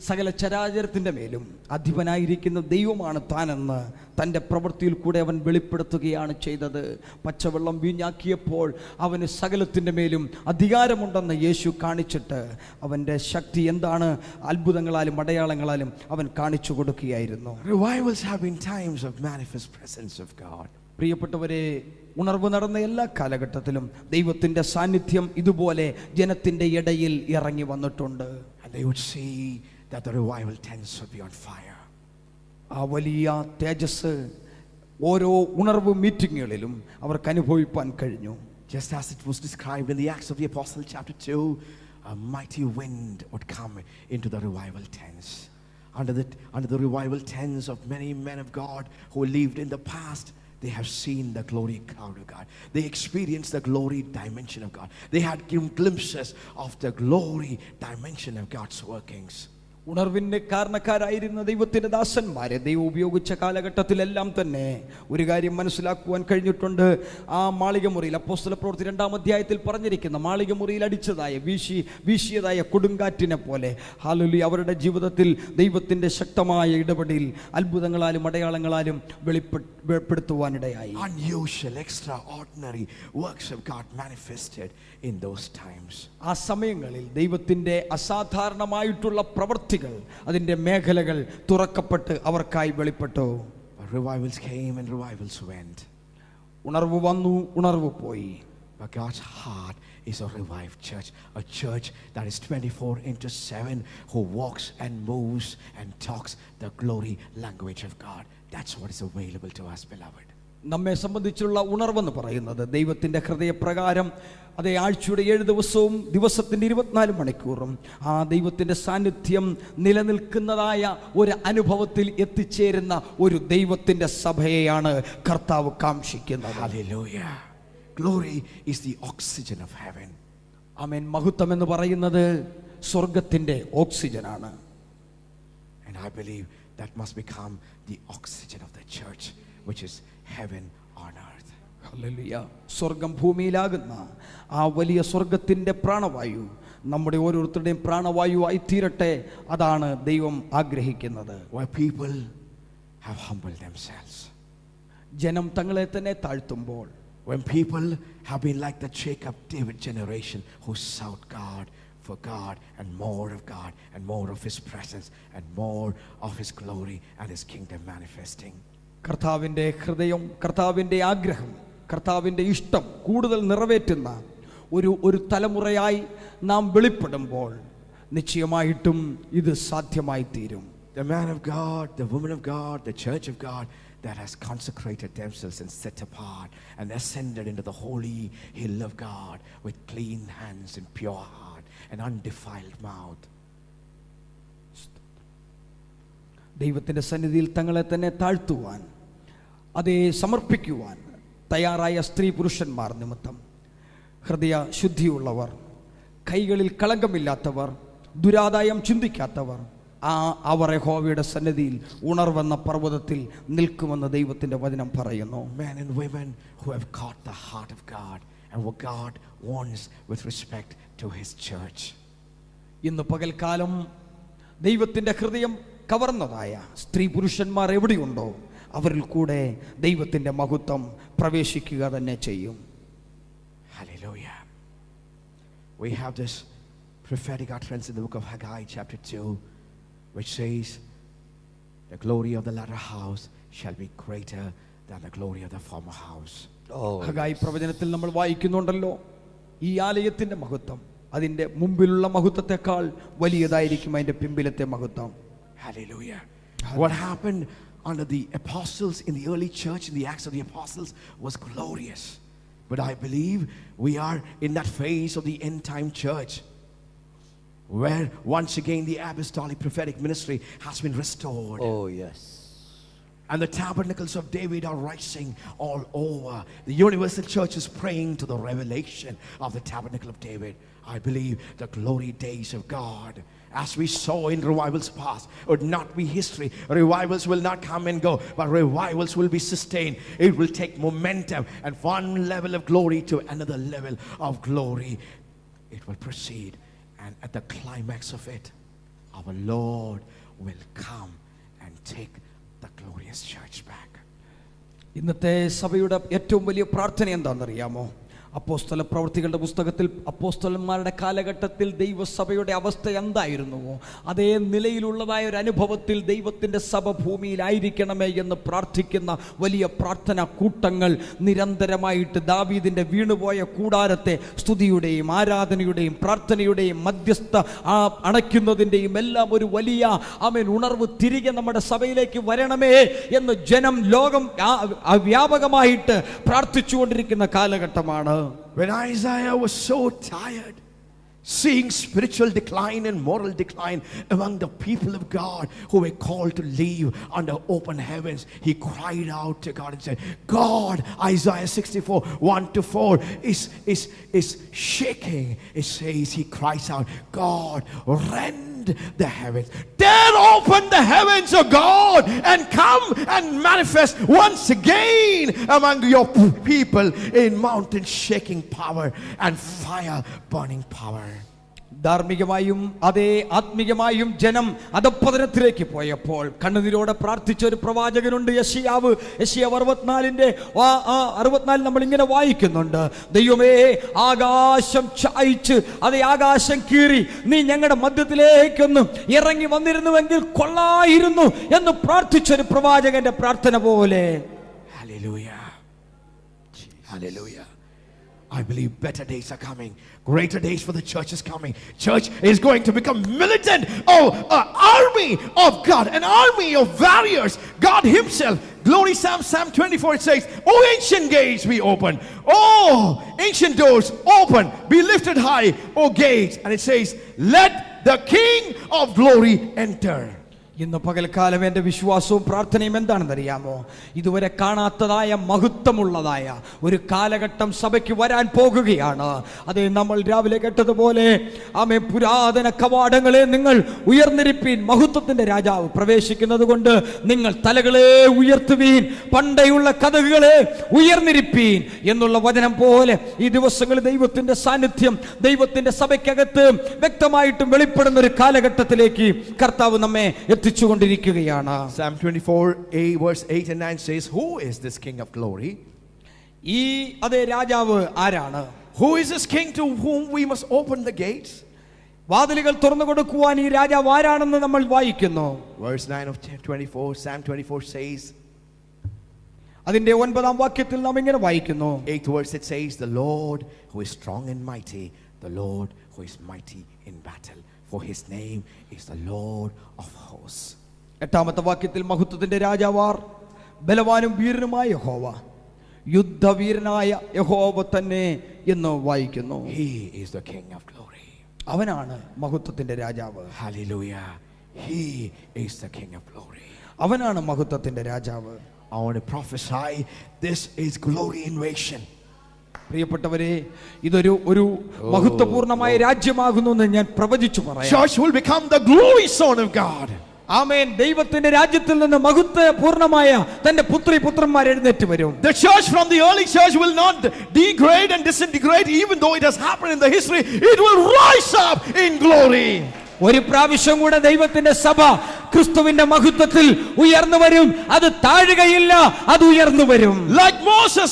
സകല ചരാചരത്തിൻ്റെ മേലും അധിപനായിരിക്കുന്ന ദൈവമാണ് താനെന്ന് തൻ്റെ പ്രവൃത്തിയിൽ കൂടെ അവൻ വെളിപ്പെടുത്തുകയാണ് ചെയ്തത്. പച്ചവെള്ളം വീഞ്ഞാക്കിയപ്പോൾ അവന് സകലത്തിൻ്റെ മേലും അധികാരമുണ്ടെന്ന് യേശു കാണിച്ചിട്ട് അവൻ്റെ ശക്തി എന്താണ് അത്ഭുതങ്ങളാലും അടയാളങ്ങളാലും അവൻ കാണിച്ചു കൊടുക്കുകയായിരുന്നു. Revivals have been times of manifest presence of God. പ്രിയപ്പെട്ടവരെ, ഉണർവ് നടന്ന എല്ലാ കാലഘട്ടത്തിലും ദൈവത്തിൻ്റെ സാന്നിധ്യം ഇതുപോലെ ജനത്തിൻ്റെ ഇടയിൽ ഇറങ്ങി വന്നിട്ടുണ്ട്. And they would see that the revival tents would be on fire. ആ വലിയ തേജസ് ഓരോ ഉണർവ് മീറ്റിങ്ങുകളിലും അവർക്ക് അനുഭവിപ്പാൻ കഴിഞ്ഞു. Just as it was described in the Acts of the Apostle chapter 2, a mighty wind would come into the revival tents. Under the revival tents of many men of God who lived in the past, they have seen the glory cloud of God. They experienced the glory dimension of God. They had glimpses of the glory dimension of God's workings. ഉണർവിന് കാരണക്കാരായിരുന്ന ദൈവത്തിൻ്റെ ദാസന്മാരെ ദൈവം ഉപയോഗിച്ച കാലഘട്ടത്തിലെല്ലാം തന്നെ ഒരു കാര്യം മനസ്സിലാക്കുവാൻ കഴിഞ്ഞിട്ടുണ്ട്. ആ മാളികമുറിയിൽ അപ്പോസ്തല പ്രവൃത്തി 2-ാം അധ്യായത്തിൽ പറഞ്ഞിരിക്കുന്ന മാളികമുറിയിൽ അടിച്ചതായ വീശിയതായ കൊടുങ്കാറ്റിനെ പോലെ ഹല്ലേലൂയ അവരുടെ ജീവിതത്തിൽ ദൈവത്തിൻ്റെ ശക്തമായ ഇടപെടൽ അത്ഭുതങ്ങളാലും അടയാളങ്ങളാലും വെളിപ്പെടുത്തുവാനിടയായി. Unusual, extraordinary works of God manifested in those times. ആ സമയങ്ങളിൽ ദൈവത്തിൻ്റെ അസാധാരണമായിട്ടുള്ള പ്രവൃത്തികൾ അതിൻ്റെ മേഖലകൾ തുറക്കപ്പെട്ട് അവർക്കായി വെളിപ്പെട്ടു. Revivals came and revivals went. ഉണർവ് വന്നു, ഉണർവ് പോയി. But God's heart is a revived church, a church that is 24/7, who walks and moves and talks the glory language of God. That's what is available to us, beloved. നമ്മെ സംബന്ധിച്ചുള്ള ഉണർവെന്ന് പറയുന്നത് ദൈവത്തിൻ്റെ ഹൃദയപ്രകാരം അതേ ആഴ്ചയുടെ 7 ദിവസവും ദിവസത്തിൻ്റെ 24 മണിക്കൂറും ആ ദൈവത്തിൻ്റെ സാന്നിധ്യം നിലനിൽക്കുന്നതായ ഒരു അനുഭവത്തിൽ എത്തിച്ചേരുന്ന ഒരു ദൈവത്തിൻ്റെ സഭയെയാണ് കർത്താവ് കാംക്ഷിക്കുന്നത്. Hallelujah. Glory is the oxygen of heaven. ആമേൻ. മഹത്വം എന്ന് പറയുന്നത് സ്വർഗത്തിൻ്റെ ഓക്സിജനാണ്. And I believe that must become the oxygen of the church, which is heaven on earth. Hallelujah. സ്വർഗം ഭൂമിയിലാകുന്ന ആ വലിയ സ്വർഗത്തിൻ്റെ പ്രാണവായു നമ്മുടെ ഓരോരുത്തരുടെയും പ്രാണവായു ആയി തീരട്ടെ. അതാണ് ദൈവം ആഗ്രഹിക്കുന്നത്. Where people have humbled themselves. ജനം തങ്ങളെ തന്നെ താഴ്ത്തുമ്പോൾ, when people have been like the Jacob David generation who sought God for God and more of God and more of his presence and more of his glory and his kingdom manifesting. കർത്താവിൻ്റെ ഹൃദയം, കർത്താവിൻ്റെ ആഗ്രഹം, കർത്താവിൻ്റെ ഇഷ്ടം കൂടുതൽ നിറവേറ്റുന്ന ഒരു തലമുറയായി നാം വെളിപ്പെടുമ്പോൾ നിശ്ചയമായിട്ടും ഇത് സാധ്യമായി തീരും. The man of God, the woman of God, the church of God that has consecrated themselves and set apart and ascended into the holy hill of God with clean hands and pure heart and undefiled mouth. ദൈവത്തിൻ്റെ സന്നിധിയിൽ തങ്ങളെ തന്നെ താഴ്ത്തുവാൻ, അതേ സമർപ്പിക്കുവാൻ തയ്യാറായ സ്ത്രീ പുരുഷന്മാർ നിമിത്തം ഹൃദയ ശുദ്ധിയുള്ളവർ, കൈകളിൽ കളങ്കമില്ലാത്തവർ, ദുരാദായം ചിന്തിക്കാത്തവർ അവർ യഹോവയുടെ സന്നിധിയിൽ ഉണർവെന്ന പർവ്വതത്തിൽ നിൽക്കുമെന്ന് ദൈവത്തിൻ്റെ വചനം പറയുന്നു. Men and women who have caught the heart of God and what God wants with respect to his church. ഇന്ന് പകൽക്കാലം ദൈവത്തിൻ്റെ ഹൃദയം കവർന്നതായ സ്ത്രീ പുരുഷന്മാർ എവിടെയുണ്ടോ അവരിൽ കൂടെ ദൈവത്തിൻ്റെ മഹത്വം പ്രവേശിക്കുക തന്നെ ചെയ്യും. Hallelujah. We have this prophetic utterance in the book of Haggai chapter 2, which says, the glory of the latter house shall be greater than the glory of the former house. Haggai പ്രവചനത്തിൽ നമ്മൾ വായിക്കുന്നുണ്ടല്ലോ, ഈ ആലയത്തിൻ്റെ മഹത്വം അതിൻ്റെ മുമ്പിലുള്ള മഹത്വത്തെക്കാൾ വലിയതായിരിക്കും അതിൻ്റെ പിമ്പിലത്തെ മഹത്വം. Hallelujah. What happened under the apostles in the early church, in the Acts of the Apostles, was glorious. But I believe we are in that phase of the end time church where once again the apostolic prophetic ministry has been restored. Oh, yes. And the tabernacles of David are rising all over. The universal church is praying to the revelation of the tabernacle of David. I believe the glory days of God, as we saw in revivals past, would not be history. Revivals will not come and go, but revivals will be sustained. It will take momentum, and one level of glory to another level of glory. It will proceed, and at the climax of it, our Lord will come and take the glorious church back. ഇന്നത്തെ സഭയുടെ ഏറ്റവും വലിയ പ്രാർത്ഥന എന്താണെന്നറിയാമോ? അപ്പോസ്തല പ്രവൃത്തികളുടെ പുസ്തകത്തിൽ അപ്പോസ്തലന്മാരുടെ കാലഘട്ടത്തിൽ ദൈവസഭയുടെ അവസ്ഥ എന്തായിരുന്നുവോ അതേ നിലയിലുള്ളതായ ഒരു അനുഭവത്തിൽ ദൈവത്തിൻ്റെ സഭ ഭൂമിയിലായിരിക്കണമേ എന്ന് പ്രാർത്ഥിക്കുന്ന വലിയ പ്രാർത്ഥനാ കൂട്ടങ്ങൾ നിരന്തരമായിട്ട് ദാവീദിൻ്റെ വീണുപോയ കൂടാരത്തെ സ്തുതിയുടെയും ആരാധനയുടെയും പ്രാർത്ഥനയുടെയും മധ്യസ്ഥ അണയ്ക്കുന്നതിൻ്റെയും എല്ലാം ഒരു വലിയ ഉണർവ് തിരികെ നമ്മുടെ സഭയിലേക്ക് വരണമേ എന്ന് ജനം ലോകം വ്യാപകമായിട്ട് പ്രാർത്ഥിച്ചുകൊണ്ടിരിക്കുന്ന കാലഘട്ടമാണ്. When Isaiah was so tired, seeing spiritual decline and moral decline among the people of God who were called to live under open heavens, he cried out to God and said, God, Isaiah 64, 1-4 is shaking. It says, he cries out, God, rend the heavens, tear open the heavens, O God, and come and manifest once again among your people in mountain shaking power and fire burning power. ധാർമ്മികമായും അതേ ആത്മീകമായും ജനം അധപ്പതനത്തിലേക്ക് പോയപ്പോൾ കണ്ണുനീരോടെ പ്രാർത്ഥിച്ച ഒരു പ്രവാചകനുണ്ട്, യെശയ്യാവ്. യെശയ്യാവ് 64 നമ്മൾ ഇങ്ങനെ വായിക്കുന്നുണ്ട്, ദൈവമേ ആകാശം ചായ്ച്ച് അതേ ആകാശം കീറി നീ ഞങ്ങളുടെ മധ്യത്തിലേക്കൊന്ന് ഇറങ്ങി വന്നിരുന്നുവെങ്കിൽ കൊള്ളായിരുന്നു എന്ന് പ്രാർത്ഥിച്ചൊരു പ്രവാചകന്റെ പ്രാർത്ഥന പോലെ. Hallelujah. Hallelujah. I believe better days are coming. Greater days for the church is coming. Church is going to become militant. Oh, an army of God, an army of warriors. God himself. Glory Psalm 24, it says, oh, ancient gates be open. Oh, ancient doors open. Be lifted high, oh gates. And it says, let the King of glory enter. ഇന്ന് പകൽക്കാലം എൻ്റെ വിശ്വാസവും പ്രാർത്ഥനയും എന്താണെന്നറിയാമോ? ഇതുവരെ കാണാത്തതായ മഹത്വമുള്ളതായ ഒരു കാലഘട്ടം സഭയ്ക്ക് വരാൻ പോകുകയാണ്. അതേ, നമ്മൾ രാവിലെ കേട്ടതുപോലെ പുരാതന കവാടങ്ങളെ നിങ്ങൾ ഉയർന്നിരിപ്പീൻ, മഹത്വത്തിൻ്റെ രാജാവ് പ്രവേശിക്കുന്നത് കൊണ്ട് നിങ്ങൾ തലകളെ ഉയർത്തുവീൻ, പണ്ടയുള്ള കഥകളെ ഉയർന്നിരിപ്പീൻ എന്നുള്ള വചനം പോലെ ഈ ദിവസങ്ങളിൽ ദൈവത്തിൻ്റെ സാന്നിധ്യം ദൈവത്തിൻ്റെ സഭയ്ക്കകത്ത് വ്യക്തമായിട്ടും വെളിപ്പെടുന്ന ഒരു കാലഘട്ടത്തിലേക്ക് കർത്താവ് നമ്മെ എത്തിച്ചുകൊണ്ടിരിക്കുകയാണ്. Psalm 24a verse 8 and 9 says, who is this King of glory? ഈ അതേ രാജാവ് ആരാണ്? Who is this king to whom we must open the gates? വാതിലുകൾ തുറന്നു കൊടുക്കുവാൻ ഈ രാജാവ് ആരാണെന്ന് നമ്മൾ വായിക്കുന്നു. Verse 9 of 24, Psalm 24 says, അതിന്റെ 9-ാം വാക്യത്തിൽ നാം ഇങ്ങനെ വായിക്കുന്നു. 8th verse it says, the Lord who is strong and mighty, the Lord who is mighty in battle, for his name is the Lord of hosts. 8-ാമത്തെ വാക്യത്തിൽ മഹത്വത്തിന്റെ രാജാവാർ ബലവാനും വീരനുമായ യഹോവ, യുദ്ധവീരനായ യഹോവ തന്നെ എന്ന് വായിക്കുന്നു. He is the King of glory. അവനാണ് മഹത്വത്തിന്റെ രാജാവ്. Hallelujah. He is the King of glory. അവനാണ് മഹത്വത്തിന്റെ രാജാവ്. I want to prophesy, this is glory invasion. പ്രിയപ്പെട്ടവരെ, ഇതൊരു മഹത്വപൂർണമായ രാജ്യമാകുന്നു എന്ന് ഞാൻ പ്രവചിച്ചു പറയാം. Church will become the glory zone of God. ആമേൻ. ദൈവത്തിന്റെ രാജ്യത്തിൽ നിന്ന് മഹത്വപൂർണമായ തന്റെ പുത്രന്മാർ എഴുന്നേറ്റ് വരും. The church from the early church will not degrade and disintegrate, even though it has happened in the history. It will rise up in glory. ഒരു പ്രാവശ്യം കൂടെ ദൈവത്തിന്റെ സഭ ക്രിസ്തുവിന്റെ മഹത്വത്തിൽ ഉയർന്നു വരും. അത് താഴുകയില്ല, അത് ഉയർന്നു വരും. Like Moses,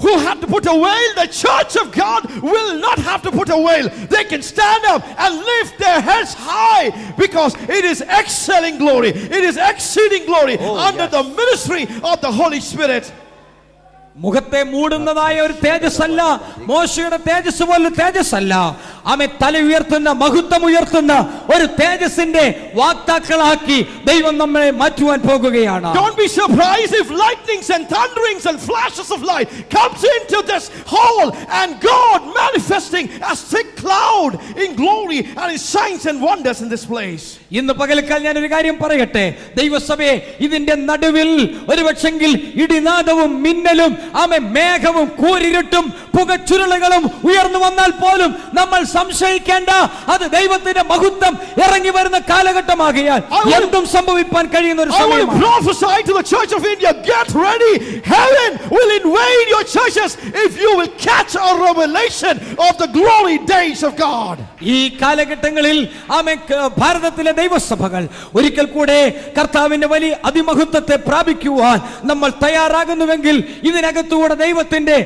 who had to put a veil, the church of God will not have to put a veil. They can stand up and lift their heads high because it is excelling glory. It is exceeding glory under the ministry of the Holy Spirit. മുഖത്തെ മൂടുന്നതായ ഒരു തേജസ്സല്ല, മോശയുടെ തേജസ് പോലെ തേജസ്സല്ല. ആമേ, തല ഉയർത്തുന്ന മഹത്വം ഉയർത്തുന്ന ഒരു തേജസ്സിന്റെ വാക്താക്കളാക്കി ദൈവം നമ്മളെ മാറ്റുവാൻ പോകുകയാണ്. Don't be surprised if lightnings and thunderings and flashes of light comes into this hall and God manifesting as thick cloud in glory and in signs and wonders in this place. ഇന്ന് പകൽക്കാലം ഞാൻ ഒരു കാര്യം പറയട്ടെ. ദൈവസഭയെ ഇതിന്റെ നടുവിൽ ഒരുപക്ഷെങ്കിൽ ഇടിനാദവും മിന്നലും മേഘവും കൂരിരുട്ടും പുകച്ചുരുളുകളും ഉയർന്നു വന്നാൽ പോലും നമ്മൾ സംശയിക്കേണ്ട, അത് ദൈവത്തിന്റെ മഹത്വം ഇറങ്ങി വരുന്ന കാലഘട്ടമാകിയാൽ എന്തും സംഭവിക്കാൻ കഴിയുന്ന ഒരു സമയമാണ്. I will prophesy to the Church of India, get ready. Heaven will invade your churches if you will catch a revelation of the glory days of God. God. ഈ കാലഘട്ടങ്ങളിൽ ഭാരതത്തിലെ ദൈവസഭകൾ ഒരിക്കൽ കൂടെ കർത്താവിന്റെ വലിയ അതിമഹത്വത്തെ പ്രാപിക്കുവാൻ നമ്മൾ തയ്യാറാകുന്നുവെങ്കിൽ ഇതിനകത്തൂടെ ദൈവത്തിന്റെ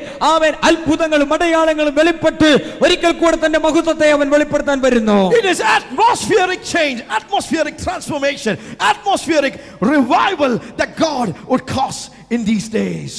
അത്ഭുതങ്ങളും അടയാളങ്ങളും വെളിപ്പെട്ട് ഒരിക്കൽ കൂടെ തന്റെ മഹത്വത്തെ അവൻ വെളിപ്പെടുത്താൻ വരുന്നു. It is atmospheric change, atmospheric transformation, atmospheric revival that God would cause in these days.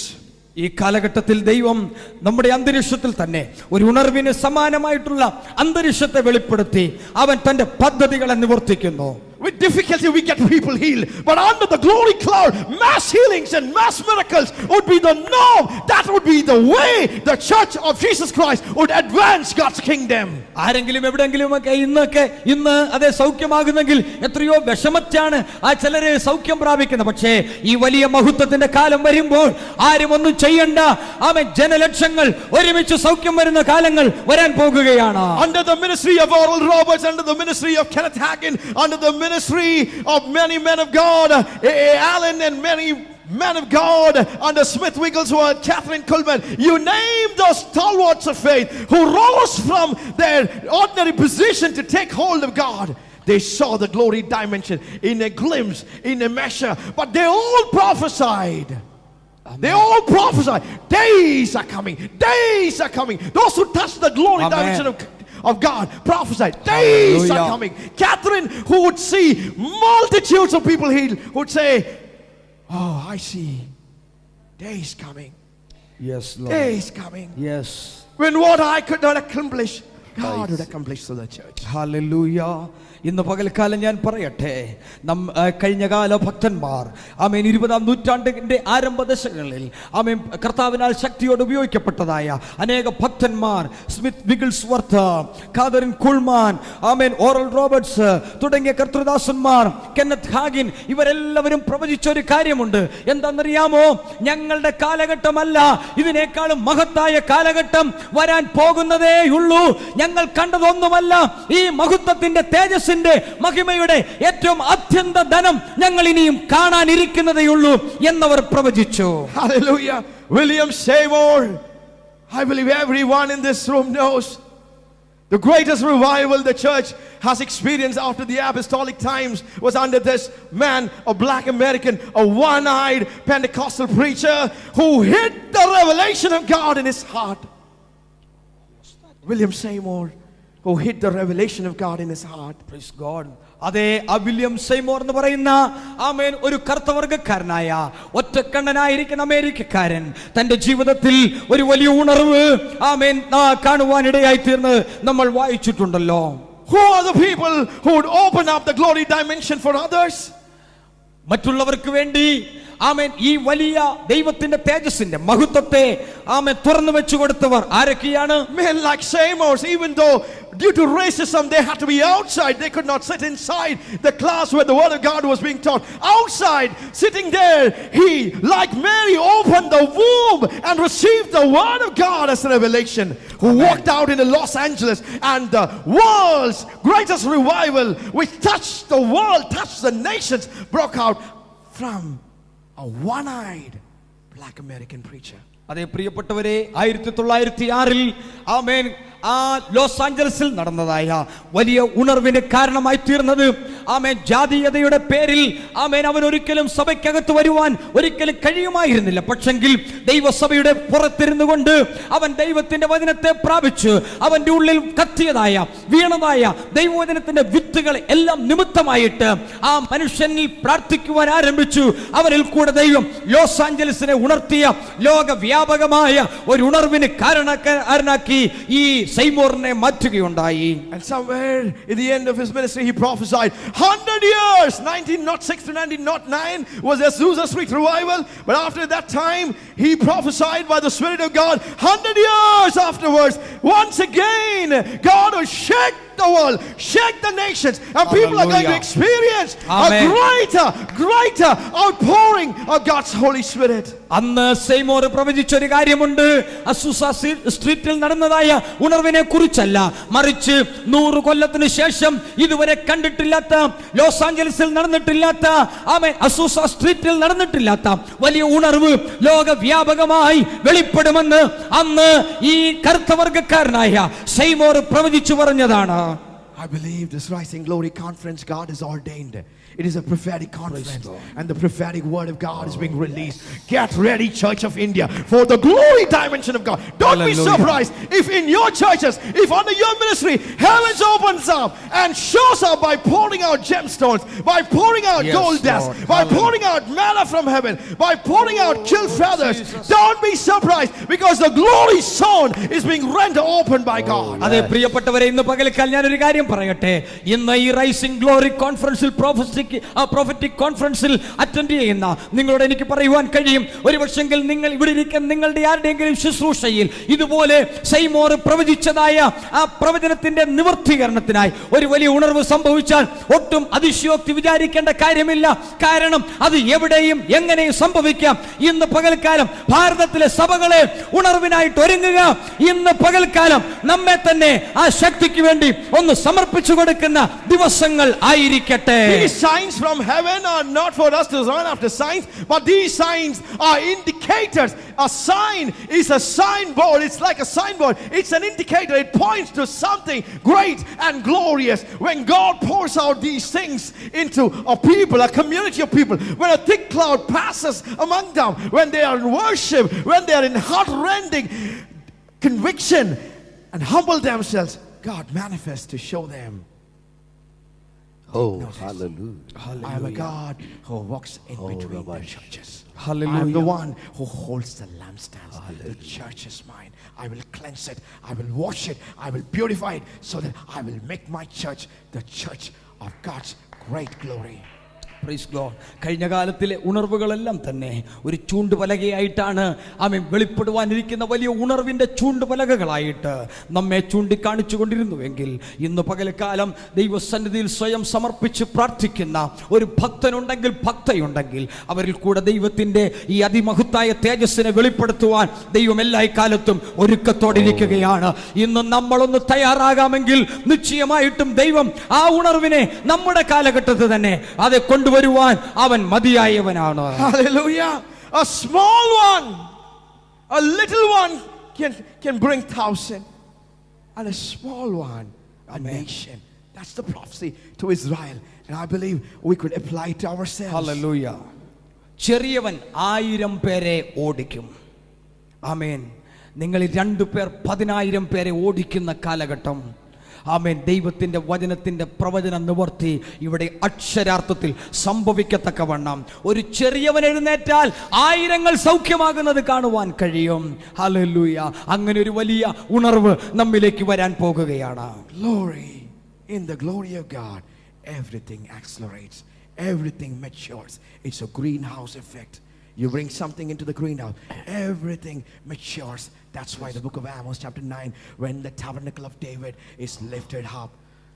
ഈ കാലഘട്ടത്തിൽ ദൈവം നമ്മുടെ അന്തരീക്ഷത്തിൽ തന്നെ ഒരു ഉണർവിന് സമാനമായിട്ടുള്ള അന്തരീക്ഷത്തെ വെളിപ്പെടുത്തി അവൻ തന്റെ പദ്ധതികളെ നിവർത്തിക്കുന്നു. With difficulty we get people healed, but under the glory cloud, mass healings and mass miracles would be the norm. That would be the way the church of Jesus Christ would advance God's kingdom. ആരെങ്കിലും എവിടെയെങ്കിലുമൊക്കെ ഇന്ന് അതേ സൗഖ്യമാകുന്നെങ്കിൽ എത്രയോ വിഷമത്താണ് ആ ചിലര് സൗഖ്യം പ്രാപിക്കുന്നത്. പക്ഷേ ഈ വലിയ മഹത്വത്തിന്റെ കാലം വരുമ്പോൾ ആരും ഒന്നും ചെയ്യണ്ട, ജനലക്ഷങ്ങൾ ഒരുമിച്ച് സൗഖ്യം വരുന്ന കാലങ്ങൾ വരാൻ പോകുകയാണ്. Under the ministry of Oral Roberts, under the ministry of Kenneth Hagin, under the ministry of many men of God, Allen and many men of God, under Smith Wigglesworth, Catherine Kuhlman, you name those stalwarts of faith who rose from their ordinary position to take hold of God. They saw the glory dimension in a glimpse, in a measure, but they all prophesied. Amen. They all prophesied. Days are coming. Days are coming. Those who touch the glory dimension of God prophesied. Days are coming. Catherine, who would see multitudes of people healed, would say, oh, I see days coming. Yes, Lord. Days coming. Yes. When what I could not accomplish, God would accomplish to the church. Hallelujah. ഇന്ന് പകൽക്കാലം ഞാൻ പറയട്ടെ, കഴിഞ്ഞകാല ഭക്തന്മാർ 20-ാം നൂറ്റാണ്ടിന്റെ ആരംഭ ദശകളിൽ കർത്താവിനാൽ ശക്തിയോട് ഉപയോഗിക്കപ്പെട്ടതായ അനേക ഭക്തന്മാർ, സ്മിത്ത് വിഗിൾസ്വർത്ത്, കാതറിൻ കുൾമാൻ, ഓറൽ റോബർട്ട്സ് തുടങ്ങിയ കർത്തൃദാസന്മാർ, കെന്നത്ത് ഹാഗിൻ, ഇവരെല്ലാവരും പ്രവചിച്ച ഒരു കാര്യമുണ്ട്. എന്താണെന്നറിയാമോ? ഞങ്ങളുടെ കാലഘട്ടമല്ല, ഇതിനേക്കാളും മഹത്തായ കാലഘട്ടം വരാൻ പോകുന്നതേ ഉള്ളൂ. ഞങ്ങൾ കണ്ടതൊന്നുമല്ല, ഈ മഹത്വത്തിന്റെ തേജസ് മഹിമയുടെ ഏറ്റവും അത്യന്ത ധനം ഞങ്ങൾ ഇനിയും കാണാനിരിക്കുന്നതേയുള്ളൂ എന്നവർ പ്രവചിച്ചു. Hallelujah. William Seymour, I believe everyone in this room knows the greatest revival the church has experienced after the apostolic times was under this man, a black American, a one-eyed Pentecostal preacher who hid the revelation of God in his heart. William Seymour, who hid the revelation of God in his heart. Praise God. അതേ William Seymour എന്ന് പറയുന്ന ഒരു കറുത്തവർഗക്കാരനായ ഒറ്റക്കണ്ണനായിരിക്കുന്ന അമേരിക്കക്കാരൻ തന്റെ ജീവിതത്തിൽ ഒരു വലിയ ഉണർവ് കാണുവാനിടയായി തീർന്ന് നമ്മൾ വായിച്ചിട്ടുണ്ടല്ലോ. Who are the people who would open up the glory dimension for others? മറ്റുള്ളവർക്ക് വേണ്ടി ഈ വലിയ ദൈവത്തിന്റെ തേജസ്സിന്റെ മഹത്വത്തെ തുറന്നു വെച്ചു കൊടുത്തവർ ആരൊക്കെയാണ്? Men like Seymour, even though due to racism they had to be outside, they could not sit inside the class where the word of God was being taught. Outside, sitting there, he, like Mary, opened the womb and received the word of God as a revelation. Who walked out in Los Angeles, and the world's greatest revival, which touched the world, touched the nations, broke out from a one-eyed black American preacher. അതേ പ്രിയപ്പെട്ടവരെ, 1906 loss ആഞ്ചലസിൽ നടന്നതായ വലിയ ഉണർവിന് കാരണമായി തീർന്നത് ജാതീയതയുടെ പേരിൽ അവൻ ഒരിക്കലും സഭയ്ക്കകത്ത് വരുവാൻ ഒരിക്കലും കഴിയുമായിരുന്നില്ല. പക്ഷെങ്കിൽ ദൈവസഭയുടെ പുറത്തിരുന്നു കൊണ്ട് അവൻ ദൈവത്തിന്റെ വചനത്തെ പ്രാപിച്ച് അവന്റെ ഉള്ളിൽ കത്തിയതായ വീണതായ ദൈവവചനത്തിന്റെ വിത്തുകൾ എല്ലാം നിമിത്തമായിട്ട് ആ മനുഷ്യനിൽ പ്രാർത്ഥിക്കുവാൻ ആരംഭിച്ചു. അവരിൽ കൂടെ ദൈവം ലോസ് ആഞ്ചലസിനെ ഉണർത്തിയ ലോകവ്യാപകമായ ഒരു ഉണർവിന് കാരണക്കാരനാക്കി ഈ സെയ്മോറിനെ മാറ്റുകയുണ്ടായി. And somewhere in the end of his ministry he prophesied 100 years, 1906 to 1909 was Azusa Street revival, but after that time he prophesied by the Spirit of God 100 years afterwards, once again God will shake the world, shake the nations, and people are going to experience Amen. a greater outpouring of God's Holy Spirit. അന്ന് Seymour പ്രവചിച്ചൊരു കാര്യമുണ്ട്. അസൂസ സ്ട്രീറ്റിൽ നടന്നതായ ഉണർവിനെ കുറിച്ചല്ല, മറിച്ച് 100 കൊല്ലത്തിന് ശേഷം ഇതുവരെ കണ്ടിട്ടില്ലാത്ത, loss ആഞ്ചലസിൽ നടന്നിട്ടില്ലാത്ത, അസൂസ സ്ട്രീറ്റിൽ നടന്നിട്ടില്ലാത്ത വലിയ ഉണർവ് ലോകവ്യാപകമായി വെളിപ്പെടുമെന്ന് അന്ന് ഈ കറുത്തവർഗക്കാരനായ സെയ്മോർ പ്രവചിച്ചു പറഞ്ഞതാണ്. I believe this Rising Glory Conference God has ordained. It is a prophetic conference, and the prophetic word of God is being released. Get ready, Church of India, for the glory dimension of God. Don't be surprised if in your churches, if under your ministry, heavens opens up and shows up by pouring out gemstones, by pouring out gold dust, by pouring out manna from heaven, by pouring out killed feathers. Don't be surprised, because the glory zone is being rent open by God. അതെ പ്രിയപ്പെട്ടവരെ, ഇന്ന് പകൽക്കാലം ഞാനൊരു കാര്യം പറയട്ടെ. ഇന്ന് ഈ rising glory കോൺഫറൻസിൽ പ്രോഫറ്റിക് കോൺഫറൻസിൽ അറ്റൻഡ് ചെയ്യുന്ന നിങ്ങളോട് എനിക്ക് പറയുവാൻ കഴിയും, ഒരു പക്ഷെങ്കിൽ നിങ്ങൾ ഇവിടെ ഇരിക്കുന്ന നിങ്ങളുടെ ആരുടെയെങ്കിലും ശുശ്രൂഷയിൽ ഇതുപോലെ സെയ്മോർ പ്രവചിച്ചതായ ആ പ്രവചനത്തിന്റെ നിവർത്തീകരണത്തിനായി ഒരു വലിയ ഉണർവ് സംഭവിച്ചാൽ ഒട്ടും അതിശയോക്തി വിചാരിക്കേണ്ട കാര്യമില്ല. കാരണം അത് എവിടെയും എങ്ങനെയും സംഭവിക്കാം. ഇന്ന് പകൽക്കാലം ഭാരതത്തിലെ സഭകളെ ഉണർവിനായിട്ട് ഒരുങ്ങുക. ഇന്ന് പകൽക്കാലം നമ്മെ തന്നെ ആ ശക്തിക്ക് വേണ്ടി ഒന്ന് സമർപ്പിച്ചു കൊടുക്കുന്ന ദിവസങ്ങൾ ആയിരിക്കട്ടെ. These signs from heaven are not for us to run after signs, but these signs are indicators. A sign is a signboard. It's like a signboard. It's an indicator. It points to something great and glorious. When God pours out these things into a people, a community of people, when a thick cloud passes among them, when they are in worship, when they are in heart-rending conviction and humble themselves, God manifests to show them. Oh, hallelujah. I am a God who walks in between the churches. Hallelujah. I am the one who holds the lampstands. The church is mine. I will cleanse it. I will wash it. I will purify it, so that I will make my church the church of God's great glory. Praise God. കഴിഞ്ഞ കാലത്തിലെ ഉണർവുകളെല്ലാം തന്നെ ഒരു ചൂണ്ടുപലകയായിട്ടാണ് വെളിപ്പെടുവാനിരിക്കുന്ന വലിയ ഉണർവിൻ്റെ ചൂണ്ടുപലകകളായിട്ട് നമ്മെ ചൂണ്ടിക്കാണിച്ചു കൊണ്ടിരുന്നുവെങ്കിൽ ഇന്ന് പകൽക്കാലം ദൈവസന്നിധിയിൽ സ്വയം സമർപ്പിച്ച് പ്രാർത്ഥിക്കുന്ന ഒരു ഭക്തനുണ്ടെങ്കിൽ, ഭക്തയുണ്ടെങ്കിൽ, അവരിൽ കൂടെ ദൈവത്തിൻ്റെ ഈ അതിമഹത്തായ തേജസ്സിനെ വെളിപ്പെടുത്തുവാൻ ദൈവം എല്ലാ കാലത്തും ഒരുക്കത്തോടിരിക്കുകയാണ്. ഇന്ന് നമ്മളൊന്ന് തയ്യാറാകാമെങ്കിൽ നിശ്ചയമായിട്ടും ദൈവം ആ ഉണർവിനെ നമ്മുടെ കാലഘട്ടത്തിൽ തന്നെ അത് കൊണ്ടുവരുവാൻ അവൻ മതിയായവനാണ്. Hallelujah. A small one, a little one can bring 1,000, and a small one, a nation. That's the prophecy to Israel, and I believe we could apply it to ourselves. Hallelujah. ചെറിയവൻ 1000 പേരെ ഓടിക്കും. ആമേൻ. നിങ്ങളിൽ 2 പേർ 10,000 പേരെ ഓടിക്കുന്ന കാലഘട്ടം. ആമേൻ. ദൈവത്തിൻ്റെ വചനത്തിൻ്റെ പ്രവചന നിവർത്തി ഇവിടെ അക്ഷരാർത്ഥത്തിൽ സംഭവിക്കത്തക്കവണ്ണം ഒരു ചെറിയവൻ എഴുന്നേറ്റാൽ 1000 സൗഖ്യമാകുന്നത് കാണുവാൻ കഴിയും. ഹല്ലേലൂയ. അങ്ങനെ ഒരു വലിയ ഉണർവ് നമ്മിലേക്ക് വരാൻ പോകുകയാണ്. Glory. In the glory of God, everything accelerates, everything matures. It's a greenhouse effect. You bring something into the greenhouse, everything matures. That's why the book of Amos chapter 9, when the tabernacle of David is lifted up,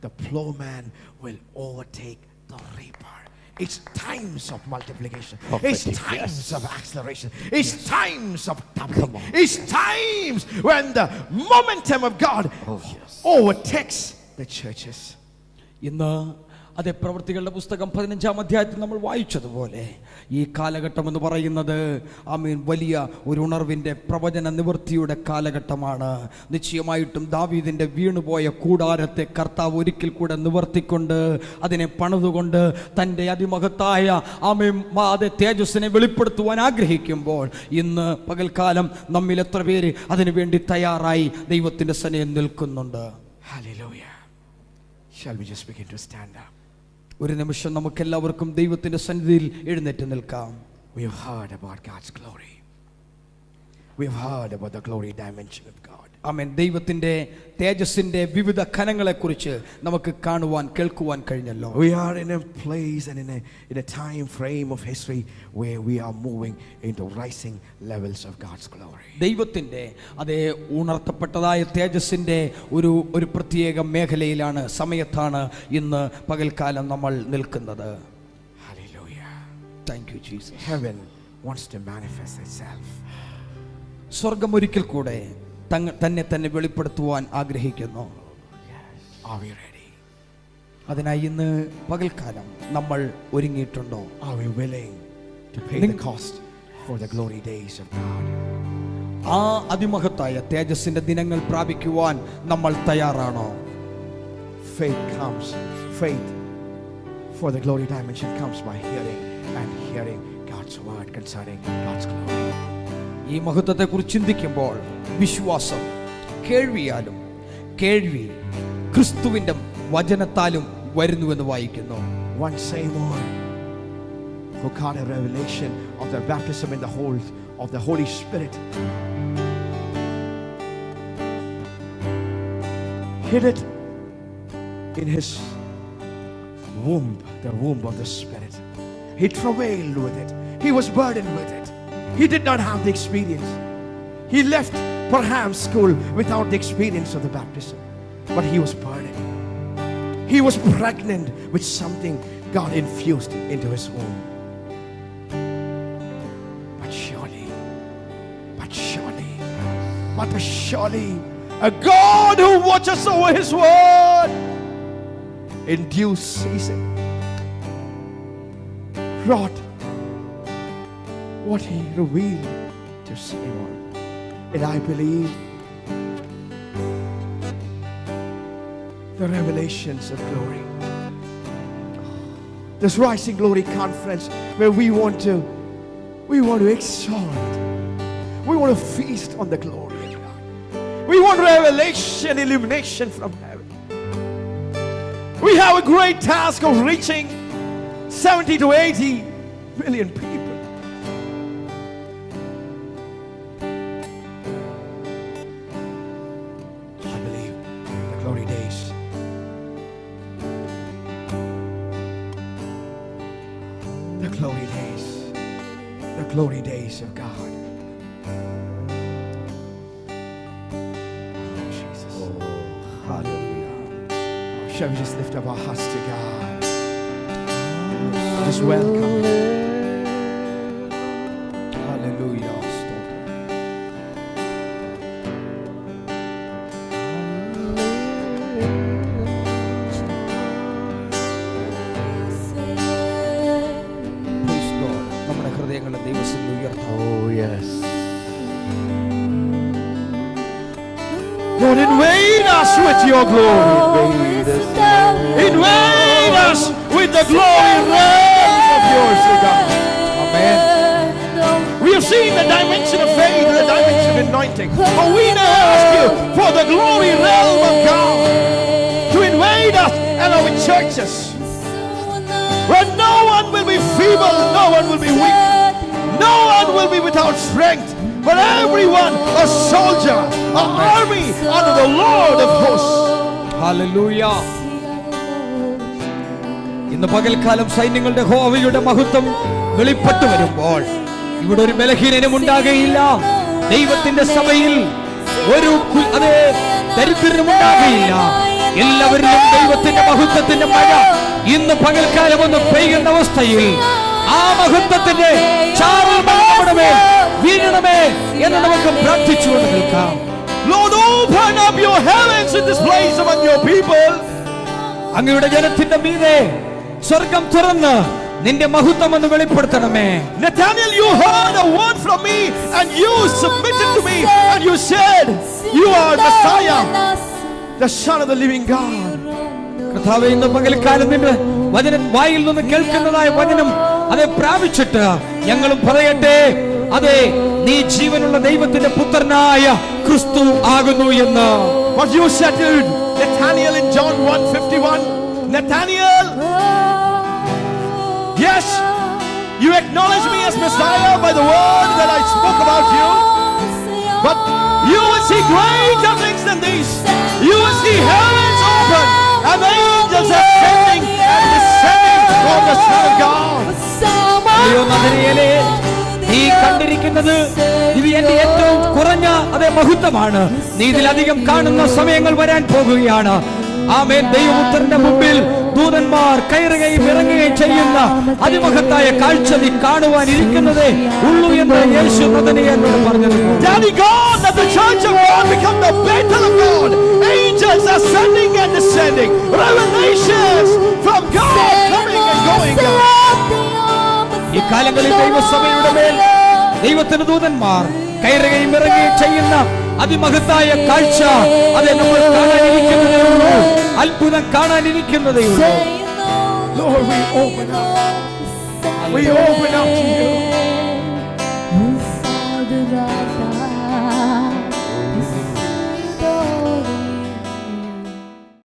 the plowman will overtake the reaper. It's times of multiplication. It's times of acceleration. It's times of doubling. It's times when the momentum of God overtakes the churches. ഇന്ന് അതേ പ്രവൃത്തികളുടെ പുസ്തകം 15-ാം അധ്യായത്തിൽ നമ്മൾ വായിച്ചതുപോലെ ഈ കാലഘട്ടം എന്ന് പറയുന്നത് വലിയ ഒരു ഉണർവിൻ്റെ പ്രവചന നിവൃത്തിയുടെ കാലഘട്ടമാണ്. നിശ്ചയമായിട്ടും ദാവീദിൻ്റെ വീണുപോയ കൂടാരത്തെ കർത്താവ് ഒരിക്കൽ കൂടെ നിവർത്തിക്കൊണ്ട് അതിനെ പണിതുകൊണ്ട് തൻ്റെ അതിമഹത്തായ അതേ തേജസ്സിനെ വെളിപ്പെടുത്തുവാൻ ആഗ്രഹിക്കുമ്പോൾ ഇന്ന് പകൽക്കാലം നമ്മിൽ എത്ര പേര് അതിനുവേണ്ടി തയ്യാറായി ദൈവത്തിൻ്റെ സന്നിധിയിൽ നിൽക്കുന്നുണ്ട്? Hallelujah. Shall we just begin to stand up? ഒരു നിമിഷം നമുക്കെല്ലാവർക്കും ദൈവത്തിൻ്റെ സന്നിധിയിൽ എഴുന്നേറ്റ് നിൽക്കാം. We have heard about God's glory. we've heard about the glory dimension of God. ആമേൻ. ദൈവത്തിന്റെ തേജസ്സിന്റെ വിവിധ ഖനങ്ങളെക്കുറിച്ച് നമുക്ക് കാണുവാൻ കേൾക്കുവാൻ കഴിഞ്ഞല്ലോ. We are in a place and in a time frame of history where we are moving into rising levels of God's glory. ദൈവത്തിന്റെ അതേ ഉണർത്തപ്പെട്ടതായ തേജസ്സിന്റെ ഒരു പ്രത്യേക മേഖലയിലാണ്, സമയത്താണ് ഇന്ന് പകൽക്കാലം നമ്മൾ നിൽക്കുന്നത്. Hallelujah. Thank you, Jesus. Heaven wants to manifest itself. സ്വർഗം ഒരിക്കൽ കൂടെ തന്നെ വെളിപ്പെടുത്തുവാൻ ആഗ്രഹിക്കുന്നു. Are we ready? അതിനായി ഇന്ന് പകൽക്കാലം നമ്മൾ ഒരുങ്ങിയിട്ടുണ്ടോ? Are we willing to pay the cost for the glory days of God? ആ അതിമഹത്തായ തേജസ്സിന്റെ ദിനങ്ങൾ പ്രാപിക്കുവാൻ നമ്മൾ തയ്യാറാണോ? Faith for the glory dimension comes by hearing, and hearing God's word concerning God's glory. ഈ മഹത്വത്തെ കുറിച്ച് ചിന്തിക്കുമ്പോൾ വിശ്വാസം കേൾവിയാലും, കേൾവി ക്രിസ്തുവിന്റെ വചനത്താലും വരുന്നുവെന്ന് വായിക്കുന്നു. One Simon who got a revelation of the baptism in the whole of the Holy Spirit hid it in his womb, the womb of the Spirit. He travailed with it. He was burdened with it. He did not have the experience. He left perhaps school without the experience of the baptism, but he was burdened. He was pregnant with something God infused into his womb. But surely, a God who watches over his word in due season brought what he revealed to Simon. And I believe the revelations of glory, this Rising Glory Conference, where we want to exalt, we want to feast on the glory of God. We want revelation, illumination from heaven. We have a great task of reaching 70 to 80 million people. The glory days of God. Oh, Jesus. Hallelujah. Shall we just lift up our hearts to God? Just welcome Him. Hallelujah. Oh, yes. Lord, invade us with your glory. Invade us with the glory realm of yours, O God. Amen. We have seen the dimension of faith and the dimension of anointing. But we now ask you for the glory realm of God to invade us and our churches, where no one will be feeble, no one will be weak. No one will be without strength, but everyone a soldier, an army under the Lord of hosts. Hallelujah. ഇന്ന് പകൽക്കാലം സൈന്യങ്ങളുടെ യഹോവയുടെ മഹത്വം വെളിപ്പെട്ടു വരുമ്പോൾ ഇവിടെ ഒരു ബലഹീനനും ഉണ്ടാകുകയില്ല. ദൈവത്തിന്റെ സഭയിൽ ഒരു ദരിദ്രനും ഉണ്ടാകുകയില്ല. എല്ലാവരിലും ദൈവത്തിന്റെ മഹത്വത്തിന്റെ മഴ ഇന്ന് പകൽക്കാലം ഒന്ന് പെയ്യുന്ന അവസ്ഥയിൽ ആ മഹത്വത്തിന്റെ ചാറൽ മഴ വീഴണമേ എന്ന് നമുക്ക് പ്രാർത്ഥിച്ചുകൊണ്ട് നിൽക്കാം. Lord, open up your heavens in this place among your people. അങ്ങയുടെ ജനത്തിന്റെ മീതെ സ്വർഗം തുറന്ന് നിന്റെ മഹത്വം ഒന്ന് വെളിപ്പെടുത്തണമേ. Nathaniel, you heard a word from me and you submitted to me and you said you are Messiah, the Son of the living God. കർത്താവേ, ഇന്ന് പകൽക്കാലം നിന്റെ വചനം വായിൽ നിന്ന് കേൾക്കുന്നതായ വചനം അതെ പ്രാപിച്ചിട്ട് ഞങ്ങളും പറയട്ടെ, അതെ നീ ജീവനുള്ള ദൈവത്തിന്റെ പുത്രനായ ക്രിസ്തു ആകുന്നു എന്ന്. What you said to Nathaniel in John 1:51, Nathaniel, yes, you acknowledge me as Messiah by the word that I spoke about you. But you will see greater things than these. You will see heavens open and angels ascending and descending on the Son of God. അയ്യോ നദരിയലേ, നീ കണ്ടിരിക്കുന്നത് ഇത് എന്റെ ഏറ്റവും കുറഞ്ഞ അതേ മഹത്വമാണ്. നീ ഇതിലധികം കാണുന്ന സമയങ്ങൾ വരാൻ പോകുകയാണ്. ആമേൻ. ദൈവപുത്രന്റെ മുമ്പിൽ ദൂതന്മാർ കയറുകയും ഇറങ്ങുകയും ചെയ്യുന്ന അതിമഹത്തായ കാഴ്ച നീ കാണുവാൻ ഇരിക്കുന്നതേ ഉള്ളൂ എന്ന് യേശു നദനിയനോട് പറഞ്ഞത്. Daddy God, that the church of God become the Bethel of God. Angels ascending and descending. Revelations from God coming and going out. ഈ കാലങ്ങളിൽ ദൈവസഭയുടെ മേൽ ദൈവത്തിന്റെ ദൂതന്മാർ കയറുകയും ഇറങ്ങുകയും ചെയ്യുന്ന അതിമഹത്തായ കാഴ്ച അതെ നമ്മൾ കാണാനിരിക്കുന്നതേ ഉള്ളൂ. അത്ഭുതം കാണാനിരിക്കുന്നതേ ഉള്ളൂ. Lord, we open up. We open up to you.